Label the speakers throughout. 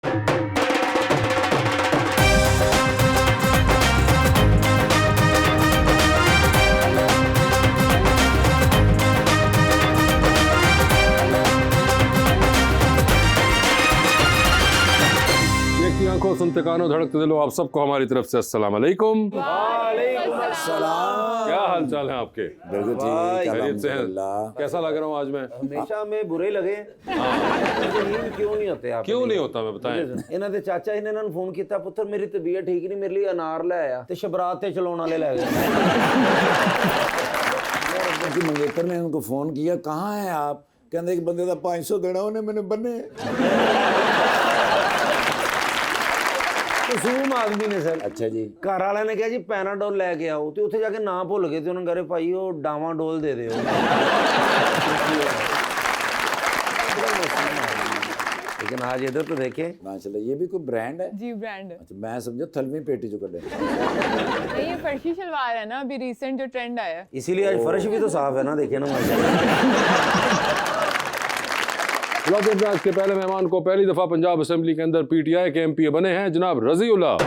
Speaker 1: आंखों सुनते कानों धड़कते दिलो, आप सबको हमारी तरफ से अस्सलाम वालेकुम।
Speaker 2: वालेकुम अस्सलाम।
Speaker 1: क्या हाल चाल है आपके?
Speaker 2: बिल्कुल ठीक,
Speaker 1: खैरियत से हैं? कैसा लग रहा हूँ आज मैं?
Speaker 3: हमेशा में बुरे लगे। नींद क्यों नहीं होते आप?
Speaker 1: क्यों नहीं होता मैं बताएं?
Speaker 3: ਇਹਨਾਂ ਦੇ ਚਾਚਾ ਜੀ ਨੇ ਇਹਨਾਂ ਨੂੰ ਫੋਨ ਕੀਤਾ, ਪੁੱਤਰ ਮੇਰੀ ਤਬੀਅਤ ਠੀਕ ਨਹੀਂ, ਮੇਰੇ ਲਈ ਅਨਾਰ ਲੈ ਆਇਆ, ਤੇ ਸ਼ਬਰਾਤ ਤੇ ਚਲਾਉਣ ਵਾਲੇ ਲੈ ਗਏ।
Speaker 2: मंगेतर ने उनको फोन किया, कहाँ है आप? कहते कि बंदे का 500 देना उन्हें मैंने बने।
Speaker 3: ਮਾਸੂਮ ਆਦਮੀ ਨੇ ਸਰ।
Speaker 2: अच्छा जी।
Speaker 3: ਘਰ ਵਾਲਿਆਂ ਨੇ ਕਿਹਾ ਜੀ ਪੈਨਾਡੋਲ ਲੈ ਕੇ ਆਓ, ਤੇ ਉੱਥੇ ਜਾ ਕੇ ਨਾ ਭੁੱਲ ਗਏ, ਤੇ ਉਹਨਾਂ ਕਹੇ ਭਾਈ ਉਹ ਡਾਵਾਡੋਲ ਦੇ ਦਿਓ। लेकिन आज इधर तो देखे
Speaker 2: माशाल्लाह, ये भी कोई ब्रांड है?
Speaker 4: जी ब्रांड है।
Speaker 2: अच्छा, मैं समझा थलवी पेटी जो कर
Speaker 4: नहीं, ये फर्शी शलवार है ना, अभी रिसेंट जो ट्रेंड आया है,
Speaker 3: इसीलिए आज फर्श भी तो साफ है ना, देखिए ना माशाल्लाह।
Speaker 1: आज के पहले मेहमान को पहली दफा पंजाब असेंबली के अंदर पीटीआई के एमपी बने हैं जनाब रजीउल्लाह।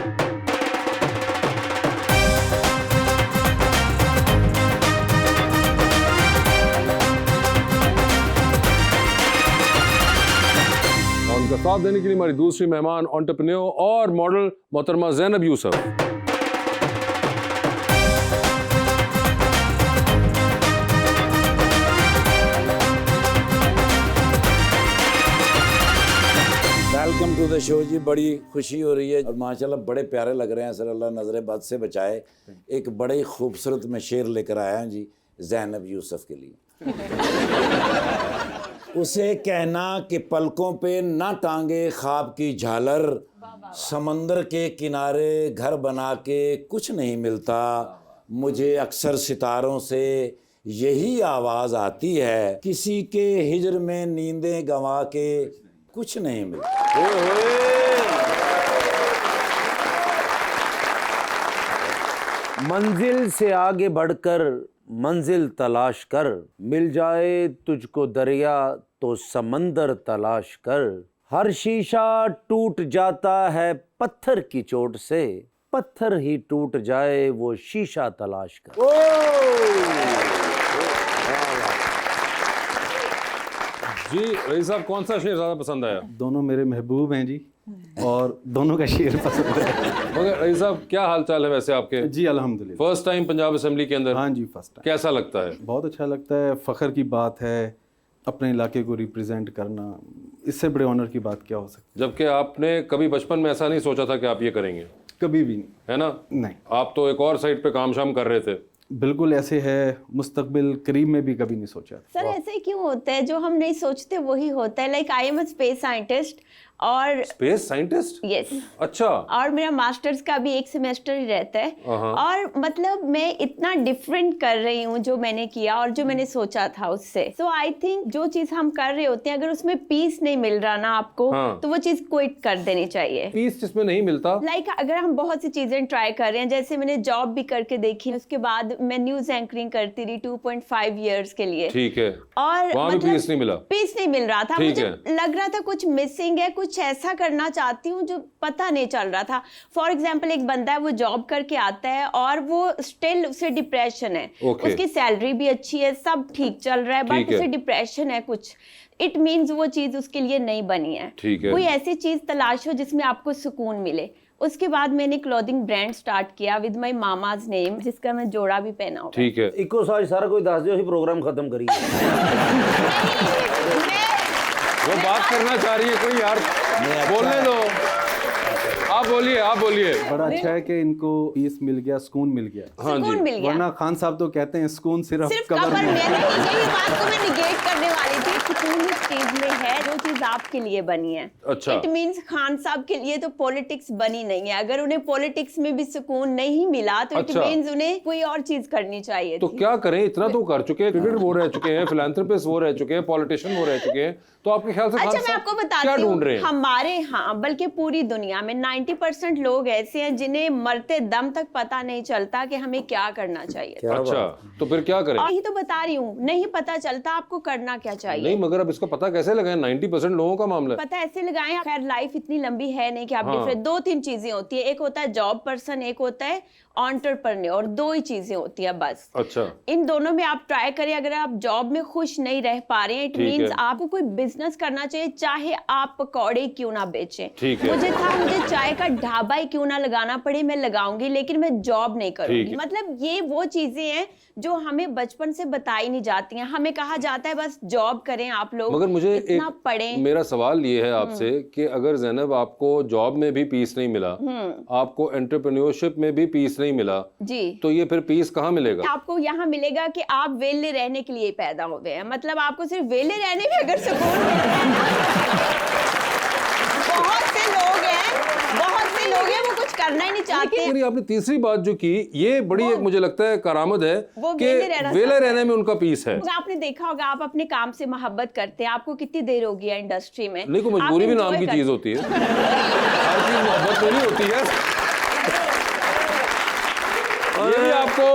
Speaker 1: उनका साथ देने के लिए हमारी दूसरी मेहमान एंटरप्रेन्योर और मॉडल मोहतरमा Zainab Yusuf.
Speaker 2: Welcome to the show जी। बड़ी खुशी हो रही है और माशाल्लाह बड़े प्यारे लग रहे हैं सर, अल्लाह नजर बद से बचाए। एक बड़े खूबसूरत में शेर लेकर आया हूँ जी ज़ैनब यूसुफ के लिए। उसे कहना कि पलकों पे ना टांगे ख्वाब की झालर, समंदर के किनारे घर बना के कुछ नहीं मिलता, मुझे अक्सर सितारों से यही आवाज़ आती है, किसी के हिजर में नींदें गंवा के कुछ नहीं मिलता।
Speaker 3: मंजिल से आगे बढ़कर मंजिल तलाश कर, मिल जाए तुझको दरिया तो समंदर तलाश कर, हर शीशा टूट जाता है पत्थर की चोट से, पत्थर ही टूट जाए वो शीशा तलाश कर।
Speaker 1: जी रईस साहब, कौन सा शेर ज्यादा पसंद आया?
Speaker 5: दोनों मेरे महबूब हैं जी, और दोनों का शेर पसंद है।
Speaker 1: मगर रईस साहब, क्या हाल चाल है वैसे आपके?
Speaker 5: जी अल्हम्दुलिल्लाह।
Speaker 1: फर्स्ट टाइम पंजाब असेंबली के अंदर?
Speaker 5: हाँ जी, फर्स्ट टाइम।
Speaker 1: कैसा लगता है?
Speaker 5: बहुत अच्छा लगता है, फ़ख्र की बात है अपने इलाके को रिप्रेजेंट करना, इससे बड़े ऑनर की बात क्या हो सकती
Speaker 1: जबकि आपने कभी बचपन में ऐसा नहीं सोचा था कि आप ये करेंगे?
Speaker 5: है? कभी भी नहीं।
Speaker 1: है ना?
Speaker 5: नहीं,
Speaker 1: आप तो एक और साइड पे काम शाम कर रहे थे।
Speaker 5: बिल्कुल ऐसे है, मुस्तकबिल करीब में भी कभी नहीं सोचा।
Speaker 6: सर ऐसे क्यों होता है? जो हम नहीं सोचते वही होता है। Like I am a space scientist और
Speaker 1: स्पेस साइंटिस्ट?
Speaker 6: यस।
Speaker 1: अच्छा।
Speaker 6: और मेरा मास्टर्स का भी एक सेमेस्टर ही रहता है, और मतलब मैं इतना डिफरेंट कर रही हूँ जो मैंने किया और जो मैंने सोचा था उससे। सो आई थिंक जो चीज हम कर रहे होते हैं, अगर उसमें पीस नहीं मिल रहा ना आपको, तो वो चीज क्विट कर देनी चाहिए।
Speaker 1: पीस जिसमें नहीं मिलता?
Speaker 6: लाइक अगर हम बहुत सी चीजें ट्राई कर रहे हैं, जैसे मैंने जॉब भी करके देखी, उसके बाद मैं न्यूज एंकरिंग करती रही 2.5 इयर्स के लिए।
Speaker 1: ठीक है।
Speaker 6: और
Speaker 1: वहाँ भी पीस नहीं मिला?
Speaker 6: पीस नहीं मिल रहा था, मुझे लग रहा था कुछ मिसिंग है, कुछ ऐसा करना चाहती हूँ जो पता नहीं चल रहा था। फॉर एग्जाम्पल, एक बंदा है, वो जॉब करके आता है और वो स्टिल उसे डिप्रेशन है, उसकी सैलरी भी अच्छी है, सब ठीक चल रहा है, बट उसे डिप्रेशन है कुछ। इट मीन्स वो चीज उसके लिए नहीं बनी है। कोई ऐसी चीज तलाशो जिसमें आपको सुकून मिले। उसके बाद मैंने क्लोथिंग ब्रांड स्टार्ट किया विद माय मामाज नेम, जिसका मैं जोड़ा भी पहना हुआ।
Speaker 1: ठीक है।
Speaker 3: इको साज सारा कोई दस दियो, प्रोग्राम खत्म करिए।
Speaker 1: वो बात करना चाह रही है कोई यार, बोलने दो। आप बोलिए, आप बोलिए।
Speaker 5: बड़ा अच्छा है कि इनको पीस मिल गया, सुकून मिल गया।
Speaker 1: हाँ जी।
Speaker 6: मिल गया।
Speaker 5: वरना खान साहब तो कहते हैं सुकून सिर्फ
Speaker 6: कबर में है। यही बात को मैं निगेट करने वाली थी। सुकून इस चीज में है जो चीज आपके लिए बनी है।
Speaker 1: अच्छा।
Speaker 6: इट मींस खान साहब के लिए तो पॉलिटिक्स बनी नहीं है। अगर उन्हें पॉलिटिक्स में भी सुकून नहीं मिला तो इट मींस उन्हें कोई और चीज करनी चाहिए
Speaker 1: तो
Speaker 6: थी।
Speaker 1: क्या करें? इतना तो कर चुके हैं, क्रिकेट वो रह चुके हैं, फिलैंथ्रोपिस्ट वो रह चुके हैं, पॉलिटिशियन वो रह चुके हैं, तो आपके ख्याल से
Speaker 6: अच्छा, मैं आपको बताती
Speaker 1: क्या ढूंढ रहे
Speaker 6: हूँ,
Speaker 1: हैं?
Speaker 6: हमारे यहाँ बल्कि पूरी दुनिया में 90% लोग ऐसे हैं जिन्हें मरते दम तक पता नहीं चलता कि हमें क्या करना चाहिए।
Speaker 1: अच्छा, तो फिर क्या करें?
Speaker 6: यही तो बता रही हूँ, नहीं पता चलता आपको करना क्या चाहिए।
Speaker 1: नहीं, मगर अब इसका पता कैसे लगाएं? 90% डिफरेंट लोगों का मामला है।
Speaker 6: पता है ऐसे लगाएं, खैर लाइफ इतनी लंबी है नहीं कि आप
Speaker 1: हाँ।
Speaker 6: डिफरेंट, 2-3 चीजें होती है, एक होता है जॉब पर्सन, एक होता है एंटरप्रेन्योर, 2 ही चीजें होती है बस।
Speaker 1: अच्छा,
Speaker 6: इन दोनों में आप ट्राई करें। अगर आप जॉब में खुश नहीं रह पा रहे हैं, इट
Speaker 1: ठीक
Speaker 6: मींस
Speaker 1: है।
Speaker 6: आपको कोई बिजनेस करना चाहिए, चाहे आप पकौड़े क्यों ना बेचें।
Speaker 1: ठीक है।
Speaker 6: मुझे चाय का ढाबा ही क्यों ना लगाना पड़े, मैं लगाऊंगी, लेकिन मैं जॉब नहीं
Speaker 1: ठीक
Speaker 6: करूंगी।
Speaker 1: है।
Speaker 6: मतलब ये वो चीजें हैं जो हमें बचपन से बताई नहीं जाती हैं। हमें कहा जाता है बस जॉब करें आप लोग,
Speaker 1: मगर मुझे
Speaker 6: इतना
Speaker 1: एक
Speaker 6: पढ़ें।
Speaker 1: मेरा सवाल ये है आपसे कि अगर ज़ैनब आपको जॉब में भी पीस नहीं मिला, आपको एंटरप्रेन्योरशिप में भी पीस नहीं मिला,
Speaker 6: जी,
Speaker 1: तो ये फिर पीस कहाँ मिलेगा?
Speaker 6: आपको यहाँ मिलेगा कि आप वेले रहने के लिए पैदा हुए हैं। मतलब आपको सिर्फ वेले रहने में अगर सुकून मिलता है बहुत से लोग हैं वो कुछ करना ही नहीं चाहते।
Speaker 1: लेकिन आपने तीसरी बात जो की, ये बड़ी एक मुझे लगता है करामत है
Speaker 6: वो
Speaker 1: कि
Speaker 6: वेले रहना
Speaker 1: वेले
Speaker 6: चाहते
Speaker 1: रहने में उनका पीस है।
Speaker 6: आपने देखा होगा, आप अपने काम से मोहब्बत करते हैं, आपको कितनी देर हो गई है इंडस्ट्री में।
Speaker 1: नहीं, कोई मजबूरी भी नाम की चीज होती है, हर चीज मोहब्बत तो नहीं होती है। ये भी आपको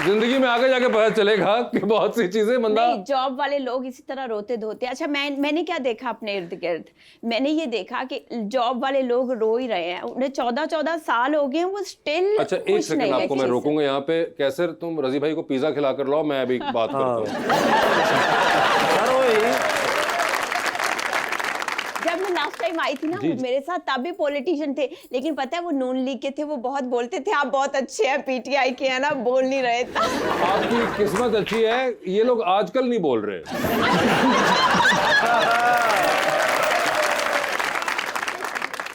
Speaker 1: जिंदगी में आगे जाके पता चलेगा कि बहुत सी चीजें बंदा।
Speaker 6: नहीं, जॉब वाले लोग इसी तरह रोते धोते। अच्छा, मैंने क्या देखा अपने इर्द गिर्द, मैंने ये देखा कि जॉब वाले लोग रो ही रहे हैं, उन्हें 14 साल हो गए हैं, वो स्टिल।
Speaker 1: अच्छा, एक सेकंड आपको मैं रोकूंगा यहाँ पे। कैसर, तुम रजी भाई को पिज्जा खिला कर लाओ, मैं अभी बात करता हूँ।
Speaker 6: जब मैं लास्ट टाइम आई थी ना, मेरे साथ तब भी पॉलिटिशियन थे, लेकिन पता है वो नून लीग के थे, वो बहुत बोलते थे आप बहुत अच्छे हैं, पीटीआई के हैं ना, बोल नहीं रहे थे।
Speaker 1: आपकी किस्मत अच्छी है, ये लोग आजकल नहीं बोल रहे।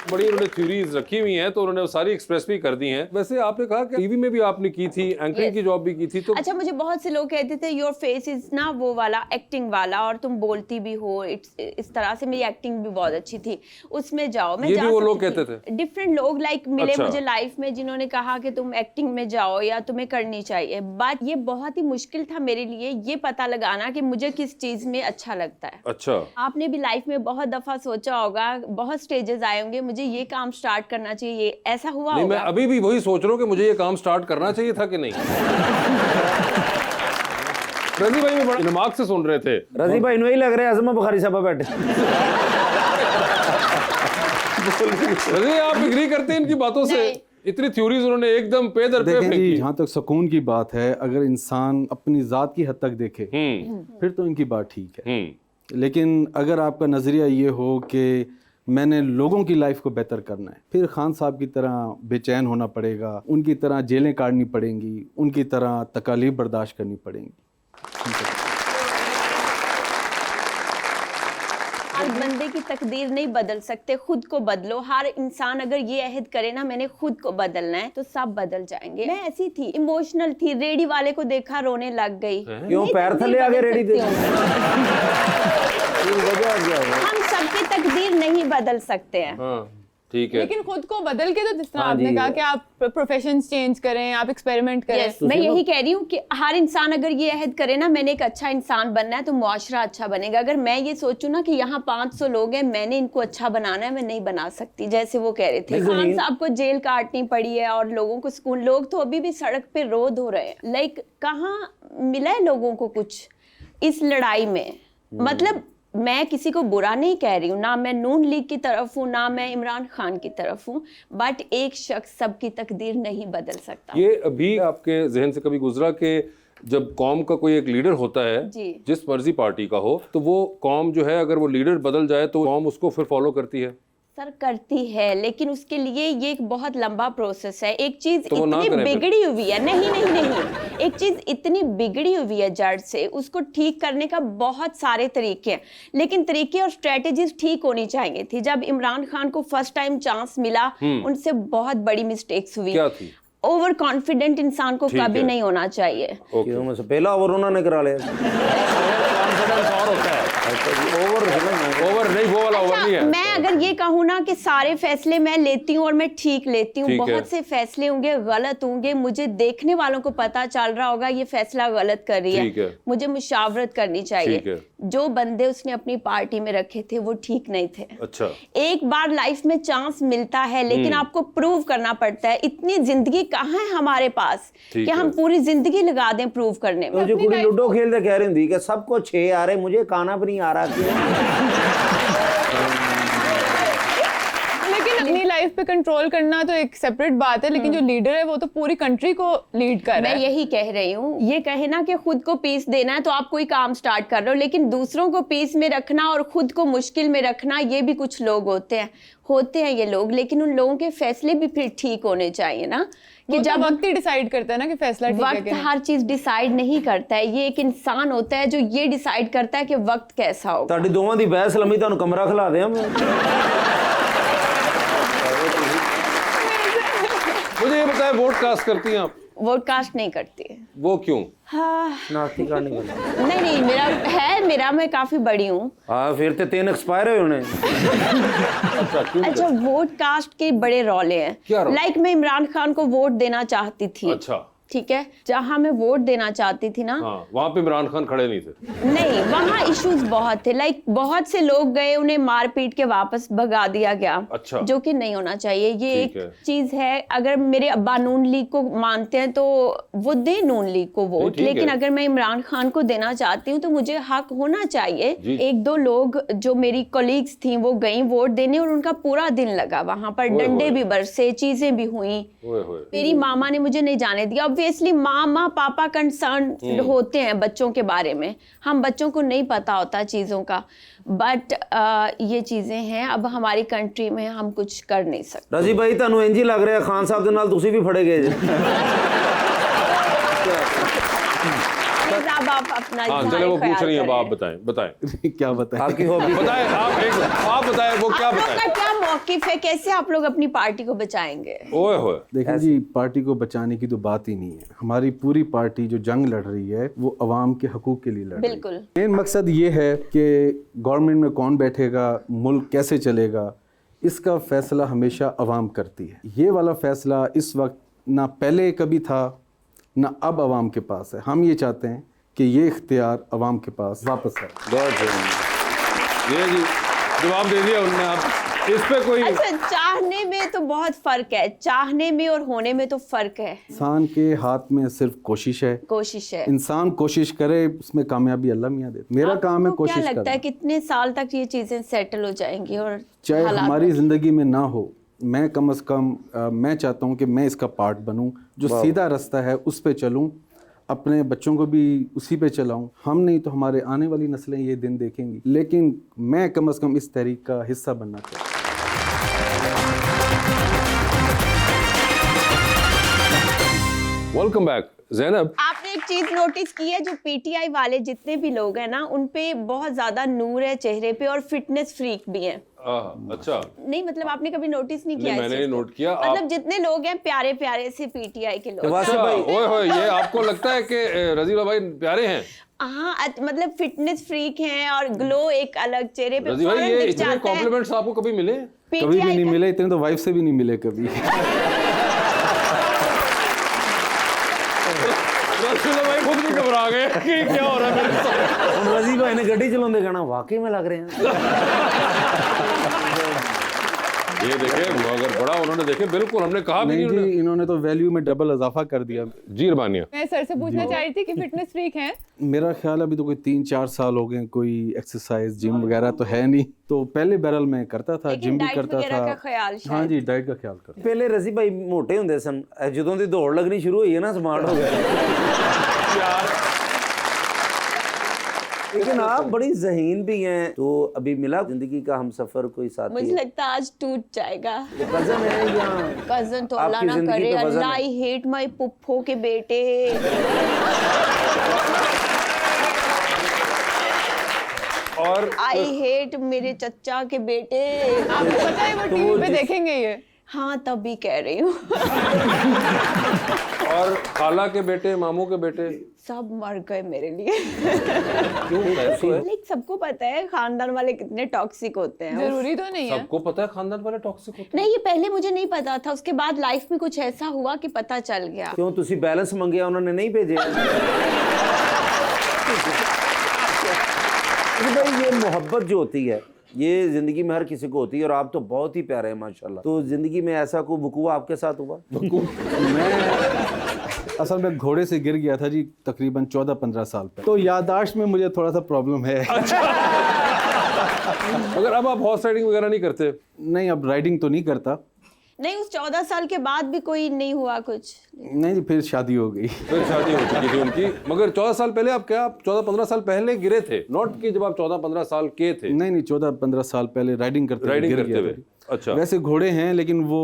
Speaker 1: बड़ी उन्होंने थ्योरीज रखी हुई हैं, तो उन्होंने वो सारी एक्सप्रेस भी कर दी हैं। वैसे आपने कहा कि टीवी में भी आपने की थी, एंकरिंग की जॉब भी की थी, तो
Speaker 6: अच्छा, मुझे बहुत से लोग कहते थे योर फेस इज ना वो वाला एक्टिंग वाला, और तुम बोलती भी हो इस तरह से, मेरी एक्टिंग भी बहुत अच्छी थी, उसमें जाओ। मैं
Speaker 1: ये
Speaker 6: जा
Speaker 1: भी वो
Speaker 6: सकती
Speaker 1: लोग
Speaker 6: थी।
Speaker 1: कहते थे?
Speaker 6: डिफरेंट लोग लाइक मिले
Speaker 1: अच्छा।
Speaker 6: मुझे लाइफ में, जिन्होंने कहा कि तुम एक्टिंग में जाओ या तुम्हें करनी चाहिए। बट ये बहुत ही मुश्किल था मेरे लिए ये पता लगाना कि मुझे किस चीज में अच्छा लगता है।
Speaker 1: अच्छा,
Speaker 6: आपने भी लाइफ में बहुत दफा सोचा होगा, बहुत स्टेजेस आए होंगे, मुझे ये काम स्टार्ट करना चाहिए, ये ऐसा हुआ
Speaker 1: नहीं, मैं
Speaker 6: होगा?
Speaker 1: अभी भी वही सोच रहा हूँ कि मुझे ये काम स्टार्ट करना चाहिए था कि नहीं। रजी भाई भी बड़ा दिमाग से सुन रहे थे।
Speaker 3: रजी भाई नहीं लग रहे आजमा बुखारी साहब बैठे।
Speaker 1: रजी, आप एग्री करते हैं इनकी बातों से?
Speaker 6: नहीं।
Speaker 1: इतनी थ्योरीज उन्होंने एकदम पे दर पे
Speaker 5: देखें जी,
Speaker 1: फेंकी।
Speaker 5: जहाँ तक सुकून की बात है, अगर इंसान अपनी ज़ात की हद तक देखे फिर तो इनकी बात ठीक है। लेकिन अगर आपका नज़रिया ये हो कि मैंने लोगों की लाइफ को बेहतर करना है, फिर खान साहब की तरह बेचैन होना पड़ेगा, उनकी तरह जेलें काटनी पड़ेंगी, उनकी तरह तकालीफ बर्दाश्त करनी पड़ेंगी।
Speaker 6: हर बंदे की तकदीर नहीं बदल सकते, खुद को बदलो। हर इंसान अगर ये अहद करे ना मैंने खुद को बदलना है, तो सब बदल जाएंगे। मैं ऐसी थी, इमोशनल थी, रेडी वाले को देखा रोने लग गई।
Speaker 3: क्यों
Speaker 6: नहीं,
Speaker 3: पैर
Speaker 6: तकदीर
Speaker 3: थले आगे
Speaker 6: बदल
Speaker 3: रेडी थे?
Speaker 6: सकती हूँ। हम सबकी तकदीर नहीं बदल सकते हैं।
Speaker 1: हाँ, ठीक है।
Speaker 4: लेकिन खुद को बदल के, तो जिस तरह
Speaker 3: हाँ
Speaker 4: आपने
Speaker 3: जी।
Speaker 4: कहा कि आप प्रोफेशन चेंज करें, आप एक्सपेरिमेंट करें।
Speaker 6: Yes, मैं यही कह रही हूँ कि हर इंसान अगर ये अहद करे ना मैंने एक अच्छा इंसान बनना है, तो मुआशरा अच्छा बनेगा। अगर मैं ये सोचूं ना कि यहाँ 500 लोग हैं, मैंने इनको अच्छा बनाना है, मैं नहीं बना सकती। जैसे वो कह रहे थे, खान साहब को जेल काटनी पड़ी है और लोगों को सुकून। लोग तो अभी भी सड़क पे रो धो रहे हैं। लाइक कहाँ मिला है लोगों को कुछ इस लड़ाई में? मतलब मैं किसी को बुरा नहीं कह रही हूँ, ना मैं नून लीग की तरफ हूँ, ना मैं इमरान खान की तरफ हूँ, बट एक शख्स सबकी तकदीर नहीं बदल सकता।
Speaker 1: ये अभी आपके जहन से कभी गुजरा कि जब कौम का कोई एक लीडर होता है,
Speaker 6: जी।
Speaker 1: जिस मर्जी पार्टी का हो, तो वो कौम जो है, अगर वो लीडर बदल जाए तो कौम उसको फिर फॉलो करती है?
Speaker 6: सर करती है, लेकिन उसके लिए ये एक बहुत लंबा प्रोसेस है। एक चीज
Speaker 1: तो वो ना
Speaker 6: इतनी
Speaker 1: करें फिर।
Speaker 6: बिगड़ी हुई है, नहीं, एक चीज इतनी बिगड़ी हुई है जड़ से, उसको ठीक करने का बहुत सारे तरीके हैं, लेकिन तरीके और स्ट्रेटेजीज ठीक होनी चाहिए थी। जब इमरान खान को फर्स्ट टाइम चांस मिला, उनसे बहुत बड़ी मिस्टेक्स हुई।
Speaker 1: क्या थी?
Speaker 6: ओवर कॉन्फिडेंट इंसान को
Speaker 1: ठीक
Speaker 6: कभी
Speaker 1: है।
Speaker 6: नहीं होना चाहिए।
Speaker 3: क्यों में से पहला ओवर उन्होंने करा लिया।
Speaker 1: कॉन्फिडेंस और होता है, ओवर नहीं, वो वाला ओवर नहीं है।
Speaker 6: मैं अगर ये कहूँ ना कि सारे फैसले मैं लेती हूँ और मैं ठीक लेती हूँ,
Speaker 1: ठीक है।
Speaker 6: बहुत से फैसले होंगे गलत होंगे, मुझे देखने वालों को पता चल रहा होगा ये फैसला गलत कर रही
Speaker 1: ठीक है।
Speaker 6: मुझे मुशावरत करनी
Speaker 1: ठीक
Speaker 6: चाहिए।
Speaker 1: है।
Speaker 6: जो बंदे उसने अपनी पार्टी में रखे थे वो ठीक नहीं थे।
Speaker 1: अच्छा,
Speaker 6: एक बार लाइफ में चांस मिलता है, लेकिन आपको प्रूव करना पड़ता है। इतनी जिंदगी कहाँ है हमारे पास
Speaker 1: ठीक
Speaker 6: कि हम
Speaker 1: है।
Speaker 6: पूरी जिंदगी लगा दें प्रूव करने में।
Speaker 3: तो जो कुड़ी लूडो खेलते कह रही थी कि सबको 6 आ रहे, मुझे खाना भी नहीं आ रहा।
Speaker 4: पे कंट्रोल करना तो एक सेपरेट बात है, लेकिन जो लीडर है वो तो पूरी कंट्री को लीड कर रहा
Speaker 6: मैं
Speaker 4: है।
Speaker 6: यही कह रही हूँ, ये कहे ना कि खुद को पीस देना है तो आप कोई काम स्टार्ट कर रहे हो, लेकिन दूसरों को पीस में रखना और खुद को मुश्किल में रखना, ये भी कुछ लोग होते हैं ये लोग, लेकिन उन लोगों के फैसले भी फिर ठीक होने चाहिए ना, कि
Speaker 4: जब
Speaker 6: जब
Speaker 4: वक्त ही डिसाइड करता है ना कि फैसला ठीक है
Speaker 6: वक्त
Speaker 4: कि नहीं।
Speaker 6: हर चीज डिसाइड नहीं करता है, ये एक इंसान होता है जो ये डिसाइड करता है कि वक्त कैसा होगा।
Speaker 3: ਤੁਹਾਡੀ ਦੋਵਾਂ ਦੀ ਬਹਿਸ ਲੰਮੀ ਤੁਹਾਨੂੰ ਕਮਰਾ ਖਿਲਾ ਦਿਆਂ ਮੈਂ
Speaker 1: मुझे ये बताएं, वोट कास्ट करती हैं आप?
Speaker 6: वोट कास्ट नहीं करती है।
Speaker 1: वो क्यों?
Speaker 6: हाँ
Speaker 3: ਨਾਸਤੀ ਕਰਨੀ ਗੱਲ
Speaker 6: नहीं मेरा मैं काफी बड़ी हूँ।
Speaker 3: ਹਾਂ ਫਿਰ ਤੇ 3 ਐਕਸਪਾਇਰ ਹੋਏ ਹੋਣੇ
Speaker 6: अच्छा, वोट कास्ट के बड़े रौले
Speaker 1: क्या
Speaker 6: हैं।
Speaker 1: रौले?
Speaker 6: लाइक मैं इमरान खान को वोट देना चाहती थी।
Speaker 1: अच्छा,
Speaker 6: ठीक है, जहाँ मैं वोट देना चाहती थी ना,
Speaker 1: हाँ, वहाँ पे इमरान खान खड़े नहीं थे।
Speaker 6: नहीं, वहाँ इश्यूज बहुत थे। लाइक बहुत से लोग गए, उन्हें मार पीट के वापस भगा दिया गया।
Speaker 1: अच्छा।
Speaker 6: जो कि नहीं होना चाहिए। ये
Speaker 1: ठीक
Speaker 6: एक
Speaker 1: है।
Speaker 6: चीज है, अगर मेरे अब्बा नून लीग को मानते हैं तो वो दे नून लीग को वोट,
Speaker 1: ठीक
Speaker 6: लेकिन
Speaker 1: है।
Speaker 6: अगर मैं इमरान खान को देना चाहती हूँ तो मुझे हक होना चाहिए।
Speaker 1: जी।
Speaker 6: एक दो लोग जो मेरी कोलीग्स थी वो गई वोट देने और उनका पूरा दिन लगा वहां पर,
Speaker 1: ओए
Speaker 6: डंडे
Speaker 1: होए।
Speaker 6: भी बरसे, चीजें भी हुई।
Speaker 1: ओए होए।
Speaker 6: मेरी मामा ने मुझे नहीं जाने दिया। ऑब्वियसली मामा पापा कंसर्न होते हैं बच्चों के बारे में, हम बच्चों को नहीं पता होता चीज़ों का, बट ये चीज़ें हैं। अब हमारी कंट्री में हम कुछ कर नहीं सकते।
Speaker 3: ਰਜੀ ਭਾਈ ਤੁਹਾਨੂੰ ਇੰਜ ਹੀ ਲੱਗ ਰਿਹਾ ਖਾਨ ਸਾਹਿਬ ਦੇ ਨਾਲ ਤੁਸੀਂ ਵੀ ਫੜੇ ਗਏ ਜੇ
Speaker 6: प्लीज अब आप अपना
Speaker 1: हाँ,
Speaker 6: इतना
Speaker 1: चले वो
Speaker 6: ख्याल
Speaker 1: पूछ रही हैं, अब
Speaker 6: करें।
Speaker 1: आप बताएं।
Speaker 5: क्या बताएं?
Speaker 3: आपकी हॉबी
Speaker 1: बताएं आप बताएं वो क्या
Speaker 6: आप लोग का
Speaker 1: बताएं?
Speaker 6: क्या मौकिफ है, कैसे आप लोग अपनी पार्टी को बचाएंगे?
Speaker 1: ओए होए।
Speaker 5: देखिए जी, पार्टी को बचाने की तो बात ही नहीं है। हमारी पूरी पार्टी जो जंग लड़ रही है वो अवाम के हकूक के लिए लड़ रही है।
Speaker 6: बिल्कुल।
Speaker 5: मेन मकसद ये है कि गवर्नमेंट में कौन बैठेगा, मुल्क कैसे चलेगा, इसका फैसला हमेशा अवाम करती है। ये वाला फैसला इस वक्त ना पहले कभी था ना अब अवाम के पास है। हम ये चाहते हैं कि ये इख्तियार अवाम के पास वापस आए।
Speaker 1: ये जी जवाब दे दिया उन्होंने। आप इस पे कोई
Speaker 6: अच्छा, चाहने में तो बहुत फर्क है, चाहने में और होने में तो फर्क है।
Speaker 5: इंसान के हाथ में सिर्फ कोशिश है।
Speaker 6: कोशिश है।
Speaker 5: इंसान कोशिश करे, उसमें कामयाबी अल्लाह मियाँ दे। मेरा काम है
Speaker 6: आपको क्या
Speaker 5: कोशिश
Speaker 6: लगता
Speaker 5: करना।
Speaker 6: है कितने साल तक ये चीजें सेटल हो जाएंगी? और
Speaker 5: चाहे
Speaker 6: हालात
Speaker 5: हमारी ज़िंदगी में ना हो, मैं कम से कम मैं चाहता हूँ कि मैं इसका पार्ट बनूँ, जो सीधा रास्ता है उस पे चलूँ, अपने बच्चों को भी उसी पे चलाऊँ। हम नहीं तो हमारे आने वाली नस्लें ये दिन देखेंगी, लेकिन मैं कम से कम इस तहरीक का हिस्सा बनना चाहता हूँ।
Speaker 1: Welcome back Zainab.
Speaker 6: आपने एक चीज नोटिस की है, जो पीटीआई वाले जितने भी लोग हैं ना, उन पे बहुत ज्यादा नूर है चेहरे पे और फिटनेस फ्रीक भी हैं।
Speaker 1: अच्छा,
Speaker 6: नहीं मतलब आपने कभी नोटिस नहीं किया?
Speaker 1: नहीं,
Speaker 6: इस
Speaker 1: मैंने
Speaker 6: चीज को?
Speaker 1: नोट किया।
Speaker 6: मतलब जितने लोग हैं प्यारे प्यारे से पीटीआई के लोग।
Speaker 3: वासिफ
Speaker 1: अच्छा,
Speaker 3: भाई
Speaker 1: ओए होए, ये आपको लगता है कि रजीला भाई प्यारे हैं?
Speaker 6: हाँ, मतलब फिटनेस फ्रीक हैं और ग्लो एक अलग चेहरे पे
Speaker 1: रजी भाई
Speaker 6: फौरन
Speaker 1: ये
Speaker 6: दिख
Speaker 1: इतने
Speaker 6: जाता है।
Speaker 1: कॉम्प्लीमेंट्स आपको कभी मिले?
Speaker 5: कभी भी
Speaker 6: PTI
Speaker 5: नहीं
Speaker 6: का-
Speaker 5: मिले, इतने तो वाइफ से भी नहीं मिले कभी।
Speaker 1: रजीला भाई खुद भी घबरा गए कि क्या हो रहा है मेरे साथ।
Speaker 3: ਹੁਣ ਰਜੀ ਭਾਈ ਨੇ ਗੱਡੀ ਚਲਾਉਂਦੇ ਕਹਿਣਾ ਵਾਕਈ में लग रहे हैं
Speaker 1: ये देखे, अगर बड़ा उन्होंने देखे, बिल्कुल हमने कहा भी
Speaker 5: नहीं
Speaker 1: नहीं उन्होंने।
Speaker 5: जी, इन्होंने तो वैल्यू में डबल इजाफा कर दिया।
Speaker 1: जी रबानिया।
Speaker 4: मैं सर से पूछना चाह रही थी कि फिटनेस फ्रीक हैं?
Speaker 5: मेरा ख्याल अभी तो कोई 3-4 साल हो गए, कोई एक्सरसाइज जिम वगैरह तो है नहीं। तो पहले बैरल में करता था,
Speaker 6: लेकिन
Speaker 5: जिम भी
Speaker 6: डाइट
Speaker 5: करता
Speaker 6: वगैरह का
Speaker 5: था।
Speaker 6: ख्याल
Speaker 5: हाँ
Speaker 6: शायद।
Speaker 5: जी, डाइट का ख्याल करता।
Speaker 3: ਪਹਿਲੇ ਰਜੀ ਭਾਈ ਮੋਟੇ ਹੁੰਦੇ ਸਨ, ਜਦੋਂ ਦੀ ਦੌੜ ਲੱਗਣੀ ਸ਼ੁਰੂ ਹੋਈ है ना स्मार्ट हो गए। लेकिन आप बड़ी ज़हीन भी हैं, तो अभी मिला जिंदगी का हम सफर कोई साथी?
Speaker 6: मुझे लगता है आज टूट जाएगा।
Speaker 3: वो कज़न है या
Speaker 6: कजन तो
Speaker 3: आपकी
Speaker 6: अल्लाह ना
Speaker 3: जिंदगी
Speaker 6: करे।
Speaker 3: तो वजन
Speaker 6: अल्लाह,
Speaker 3: है।
Speaker 6: आई हेट माय पुप्पो के बेटे।
Speaker 1: और
Speaker 6: आई हेट मेरे चचा के बेटे।
Speaker 4: आपको पता है वो टीवी पे देखेंगे ये?
Speaker 6: हाँ, तब भी कह रही हूँ।
Speaker 1: और खाला के बेटे, मामू के बेटे
Speaker 6: सब मर गए मेरे लिए।
Speaker 1: क्यों? कैसे है?
Speaker 6: लाइक सबको पता है खानदान वाले कितने टॉक्सिक होते हैं।
Speaker 4: जरूरी तो नहीं है।
Speaker 1: सबको पता है खानदान वाले टॉक्सिक होते
Speaker 6: नहीं, ये पहले मुझे नहीं पता था, उसके बाद लाइफ में कुछ ऐसा हुआ कि पता चल गया।
Speaker 3: क्यों तुसी बैलेंस मंगे उन्होंने नहीं भेजे? भाई ये मोहब्बत जो होती है ये जिंदगी में हर किसी को होती है, और आप तो बहुत ही प्यारे हैं माशाल्लाह। तो जिंदगी में ऐसा कोई वकूआ आपके साथ हुआ?
Speaker 5: मैं असल में घोड़े से गिर गया था जी, तकरीबन 14-15 साल पहले। तो याददाश्त में मुझे थोड़ा सा प्रॉब्लम है।
Speaker 1: मगर अब आप हॉर्स राइडिंग वगैरह नहीं करते?
Speaker 5: नहीं, अब राइडिंग तो नहीं करता,
Speaker 6: नहीं, उस 14 साल के बाद भी कोई नहीं हुआ कुछ?
Speaker 5: नहीं जी, फिर शादी हो गई।
Speaker 1: फिर शादी हो चुकी थी उनकी। मगर 14 साल पहले आप 14-15 साल पहले गिरे थे, नॉट कि जब आप 14-15 साल के थे।
Speaker 5: नहीं 14-15 साल पहले राइडिंग करते
Speaker 1: हुए। अच्छा,
Speaker 5: वैसे घोड़े हैं लेकिन वो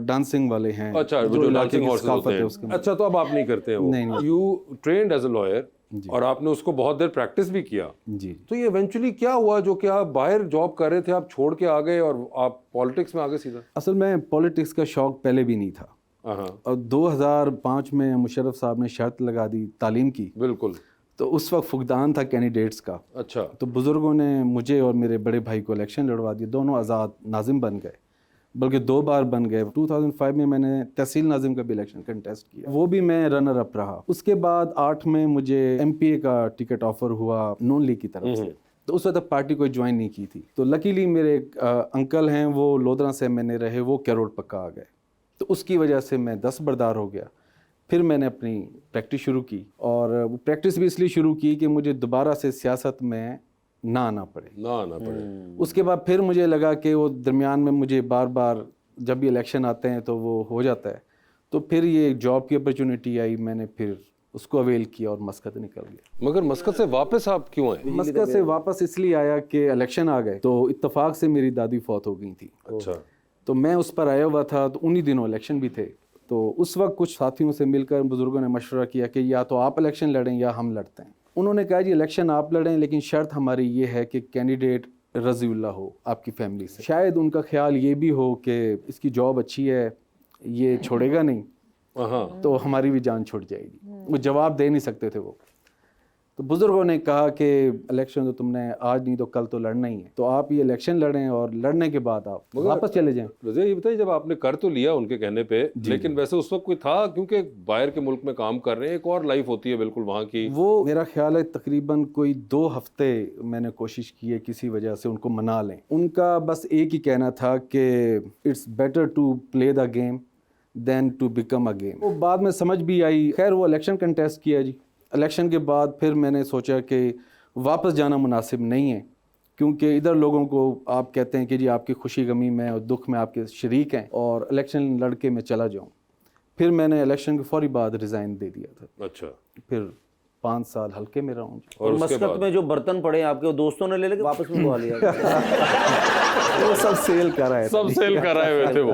Speaker 5: डांसिंग वाले हैं।
Speaker 1: अच्छा, जो डांसिंग हॉर्सेस होते हैं।
Speaker 5: उसके।
Speaker 1: अच्छा, तो अब आप नहीं करते हैं वो?
Speaker 5: नहीं।
Speaker 1: You trained as a lawyer और आपने उसको बहुत देर प्रैक्टिस भी किया।
Speaker 5: जी।
Speaker 1: तो ये इवेंचुअली क्या हुआ जो कि आप बाहर जॉब कर रहे थे, आप छोड़ के आ गए और आप पॉलिटिक्स में आ गए सीधा?
Speaker 5: असल में पॉलिटिक्स का शौक पहले भी नहीं था, और 2005 में मुशर्रफ साहब ने शर्त लगा दी तालीम की।
Speaker 1: बिल्कुल।
Speaker 5: तो उस वक्त फुकदान था कैंडिडेट्स का।
Speaker 1: अच्छा।
Speaker 5: तो बुज़ुर्गों ने मुझे और मेरे बड़े भाई को इलेक्शन लड़वा दिया, दोनों आज़ाद नाजिम बन गए, बल्कि 2 बार बन गए। 2005 में मैंने तहसील नाजिम का भी इलेक्शन कंटेस्ट किया, वो भी मैं रनर अप रहा। उसके बाद 8 में मुझे MPA का टिकट ऑफर हुआ नून लीग की तरफ से। तो उस वक्त पार्टी को ज्वाइन नहीं की थी। तो लकीली मेरे अंकल हैं, वो लोधरा से मैंने रहे, वो कैरोड पक्का आ गए, तो उसकी वजह से मैं दस्तबरदार हो गया। फिर मैंने अपनी प्रैक्टिस शुरू की, और वो प्रैक्टिस भी इसलिए शुरू की कि मुझे दोबारा से सियासत में ना आना पड़े। उसके बाद फिर मुझे लगा कि वो दरमियान में मुझे बार बार जब भी इलेक्शन आते हैं तो वो हो जाता है, तो फिर ये जॉब की अपॉर्चुनिटी आई, मैंने फिर उसको अवेल किया और मस्कत निकल गया।
Speaker 1: मगर मस्कत से वापस आप क्यों आए?
Speaker 5: मस्कत से वापस इसलिए आया कि इलेक्शन आ गए, तो इत्तेफाक से मेरी दादी फौत हो गई थी।
Speaker 1: अच्छा।
Speaker 5: तो मैं उस पर आया हुआ था, तो उन्हीं दिनों इलेक्शन भी थे। तो उस वक्त कुछ साथियों से मिलकर बुजुर्गों ने मशवरा किया कि या तो आप इलेक्शन लड़ें या हम लड़ते हैं। उन्होंने कहा जी इलेक्शन आप लड़ें, लेकिन शर्त हमारी ये है कि कैंडिडेट रज़ीउल्लाह हो आपकी फैमिली से। शायद उनका ख्याल ये भी हो कि इसकी जॉब अच्छी है, ये छोड़ेगा नहीं, तो हमारी भी जान छूट जाएगी। वो जवाब दे नहीं सकते थे वो। तो बुजुर्गों ने कहा कि इलेक्शन तो तुमने आज नहीं तो कल तो लड़ना ही है, तो आप ये इलेक्शन लड़ें और लड़ने के बाद आप वापस चले जाएं।
Speaker 1: रज़िया, ये बताइए, जब आपने कर तो लिया उनके कहने पे, लेकिन वैसे उस वक्त कोई था, क्योंकि बाहर के मुल्क में काम कर रहे हैं, एक और लाइफ होती है बिल्कुल वहाँ की।
Speaker 5: वो मेरा ख्याल है तकरीबन कोई 2 हफ्ते मैंने कोशिश की है किसी वजह से उनको मना लें। उनका बस एक ही कहना था कि it's better to play the game than to become a game. वो बाद में समझ भी आई। खैर वो इलेक्शन कंटेस्ट किया जी। इलेक्शन के बाद फिर मैंने सोचा कि वापस जाना मुनासिब नहीं है, क्योंकि इधर लोगों को आप कहते हैं कि जी आपकी खुशी गमी में और दुख में आपके शरीक हैं, और इलेक्शन लड़के मैं चला जाऊं। फिर मैंने इलेक्शन के फौरी बाद रिज़ाइन दे दिया था।
Speaker 1: अच्छा।
Speaker 5: फिर 5 साल हल्के में रहा हूँ।
Speaker 3: और मस्कत में जो बर्तन पड़े हैं आपके, वो दोस्तों ने ले लेके वापस मंगवा लिया?
Speaker 5: वो सब सेल कर रहे थे।
Speaker 1: सब सेल कराए हुए थे वो।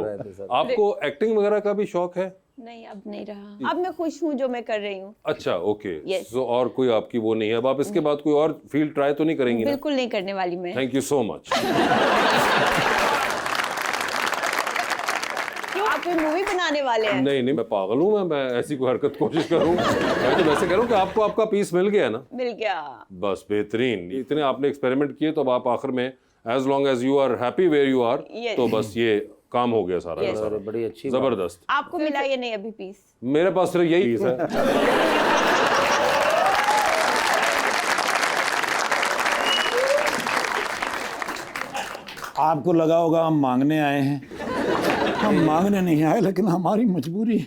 Speaker 1: आपको एक्टिंग वगैरह का भी शौक है?
Speaker 6: नहीं, अब नहीं रहा। अब मैं खुश हूँ जो मैं कर रही हूँ।
Speaker 1: अच्छा, ओके।
Speaker 6: Yes.
Speaker 1: तो और कोई आपकी वो नहीं है? अब आप इसके बाद कोई और फील्ड ट्राई तो नहीं करेंगी ना?
Speaker 6: बिल्कुल नहीं करने वाली मैं।
Speaker 1: Thank you so much.
Speaker 6: क्यों, आप कोई मूवी बनाने वाले हैं?
Speaker 1: नहीं नहीं, मैं पागल हूँ? मैं ऐसी कोई हरकत कोशिश करूँ? मैं तो वैसे कह रहा हूँ कि आपको आपका पीस मिल गया ना।
Speaker 6: मिल गया।
Speaker 1: बस बेहतरीन। इतने आपने एक्सपेरिमेंट किए, तो अब आप आखिर में as long as you are happy where you are,
Speaker 6: Yes.
Speaker 1: तो बस ये काम हो गया सारा का सारा।
Speaker 3: बड़ी अच्छी
Speaker 1: जबरदस्त।
Speaker 6: आपको मिला या नहीं अभी पीस?
Speaker 1: मेरे पास सिर्फ यही पीस है।
Speaker 2: आपको लगा होगा हम मांगने आए हैं। हम मांगने नहीं आए, लेकिन हमारी मजबूरी है।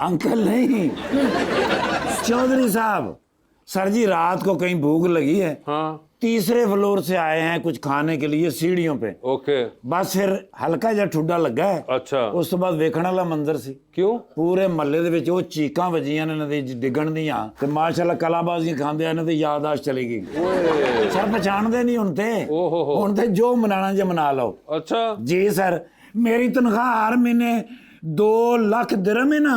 Speaker 2: अंकल नहीं, चौधरी साहब। सर जी रात को कहीं भूख लगी है,
Speaker 1: हाँ।
Speaker 2: 3रे फ्लोर से आए हैं कुछ खाने के लिए सीढ़ियों पे।
Speaker 1: ओके।
Speaker 2: बस फिर हल्का जिहा ठुड्डा लगा है।
Speaker 1: अच्छा।
Speaker 2: उस तो बाद वेखण वाला मंजर सी।
Speaker 1: क्यों?
Speaker 2: पूरे महल्ले ਦੇ ਵਿੱਚ ਉਹ ਚੀਕਾਂ ਵੱਜੀਆਂ ਨੇ ਇਹਨਾਂ ਦੀ ਡਿੱਗਣ ਦੀਆਂ, ਤੇ ਮਾਸ਼ਾਅੱਲਾ ਕਲਾਬਾਜ਼ੀਆਂ ਖਾਂਦੇ ਆ, ਇਹਨਾਂ ਦੀ ਯਾਦਾਸ਼ਤ ਚਲੀ ਗਈ। ਸਰ ਪਛਾਣਦੇ ਨਹੀਂ ਹੁਣ ਤੇ। ਹੁਣ ਤੇ ਜੋ ਮਨਾਣਾ ਜੇ ਮਨਾ ਲਓ।
Speaker 1: अच्छा।
Speaker 2: जी सर, मेरी तनख्वाह हर महीने 2 लाख दिरहम है ना।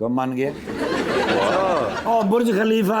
Speaker 2: तो मान गया। और बुर्ज खलीफा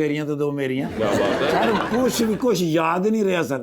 Speaker 2: ਤੇਰੀਆਂ ਤੇ 2 ਮੇਰੀਆਂ।
Speaker 1: क्या बात है?
Speaker 2: ਸਰ ਕੁਛ ਯਾਦ ਹੀ ਨਹੀਂ ਰਿਹਾ ਸਰ।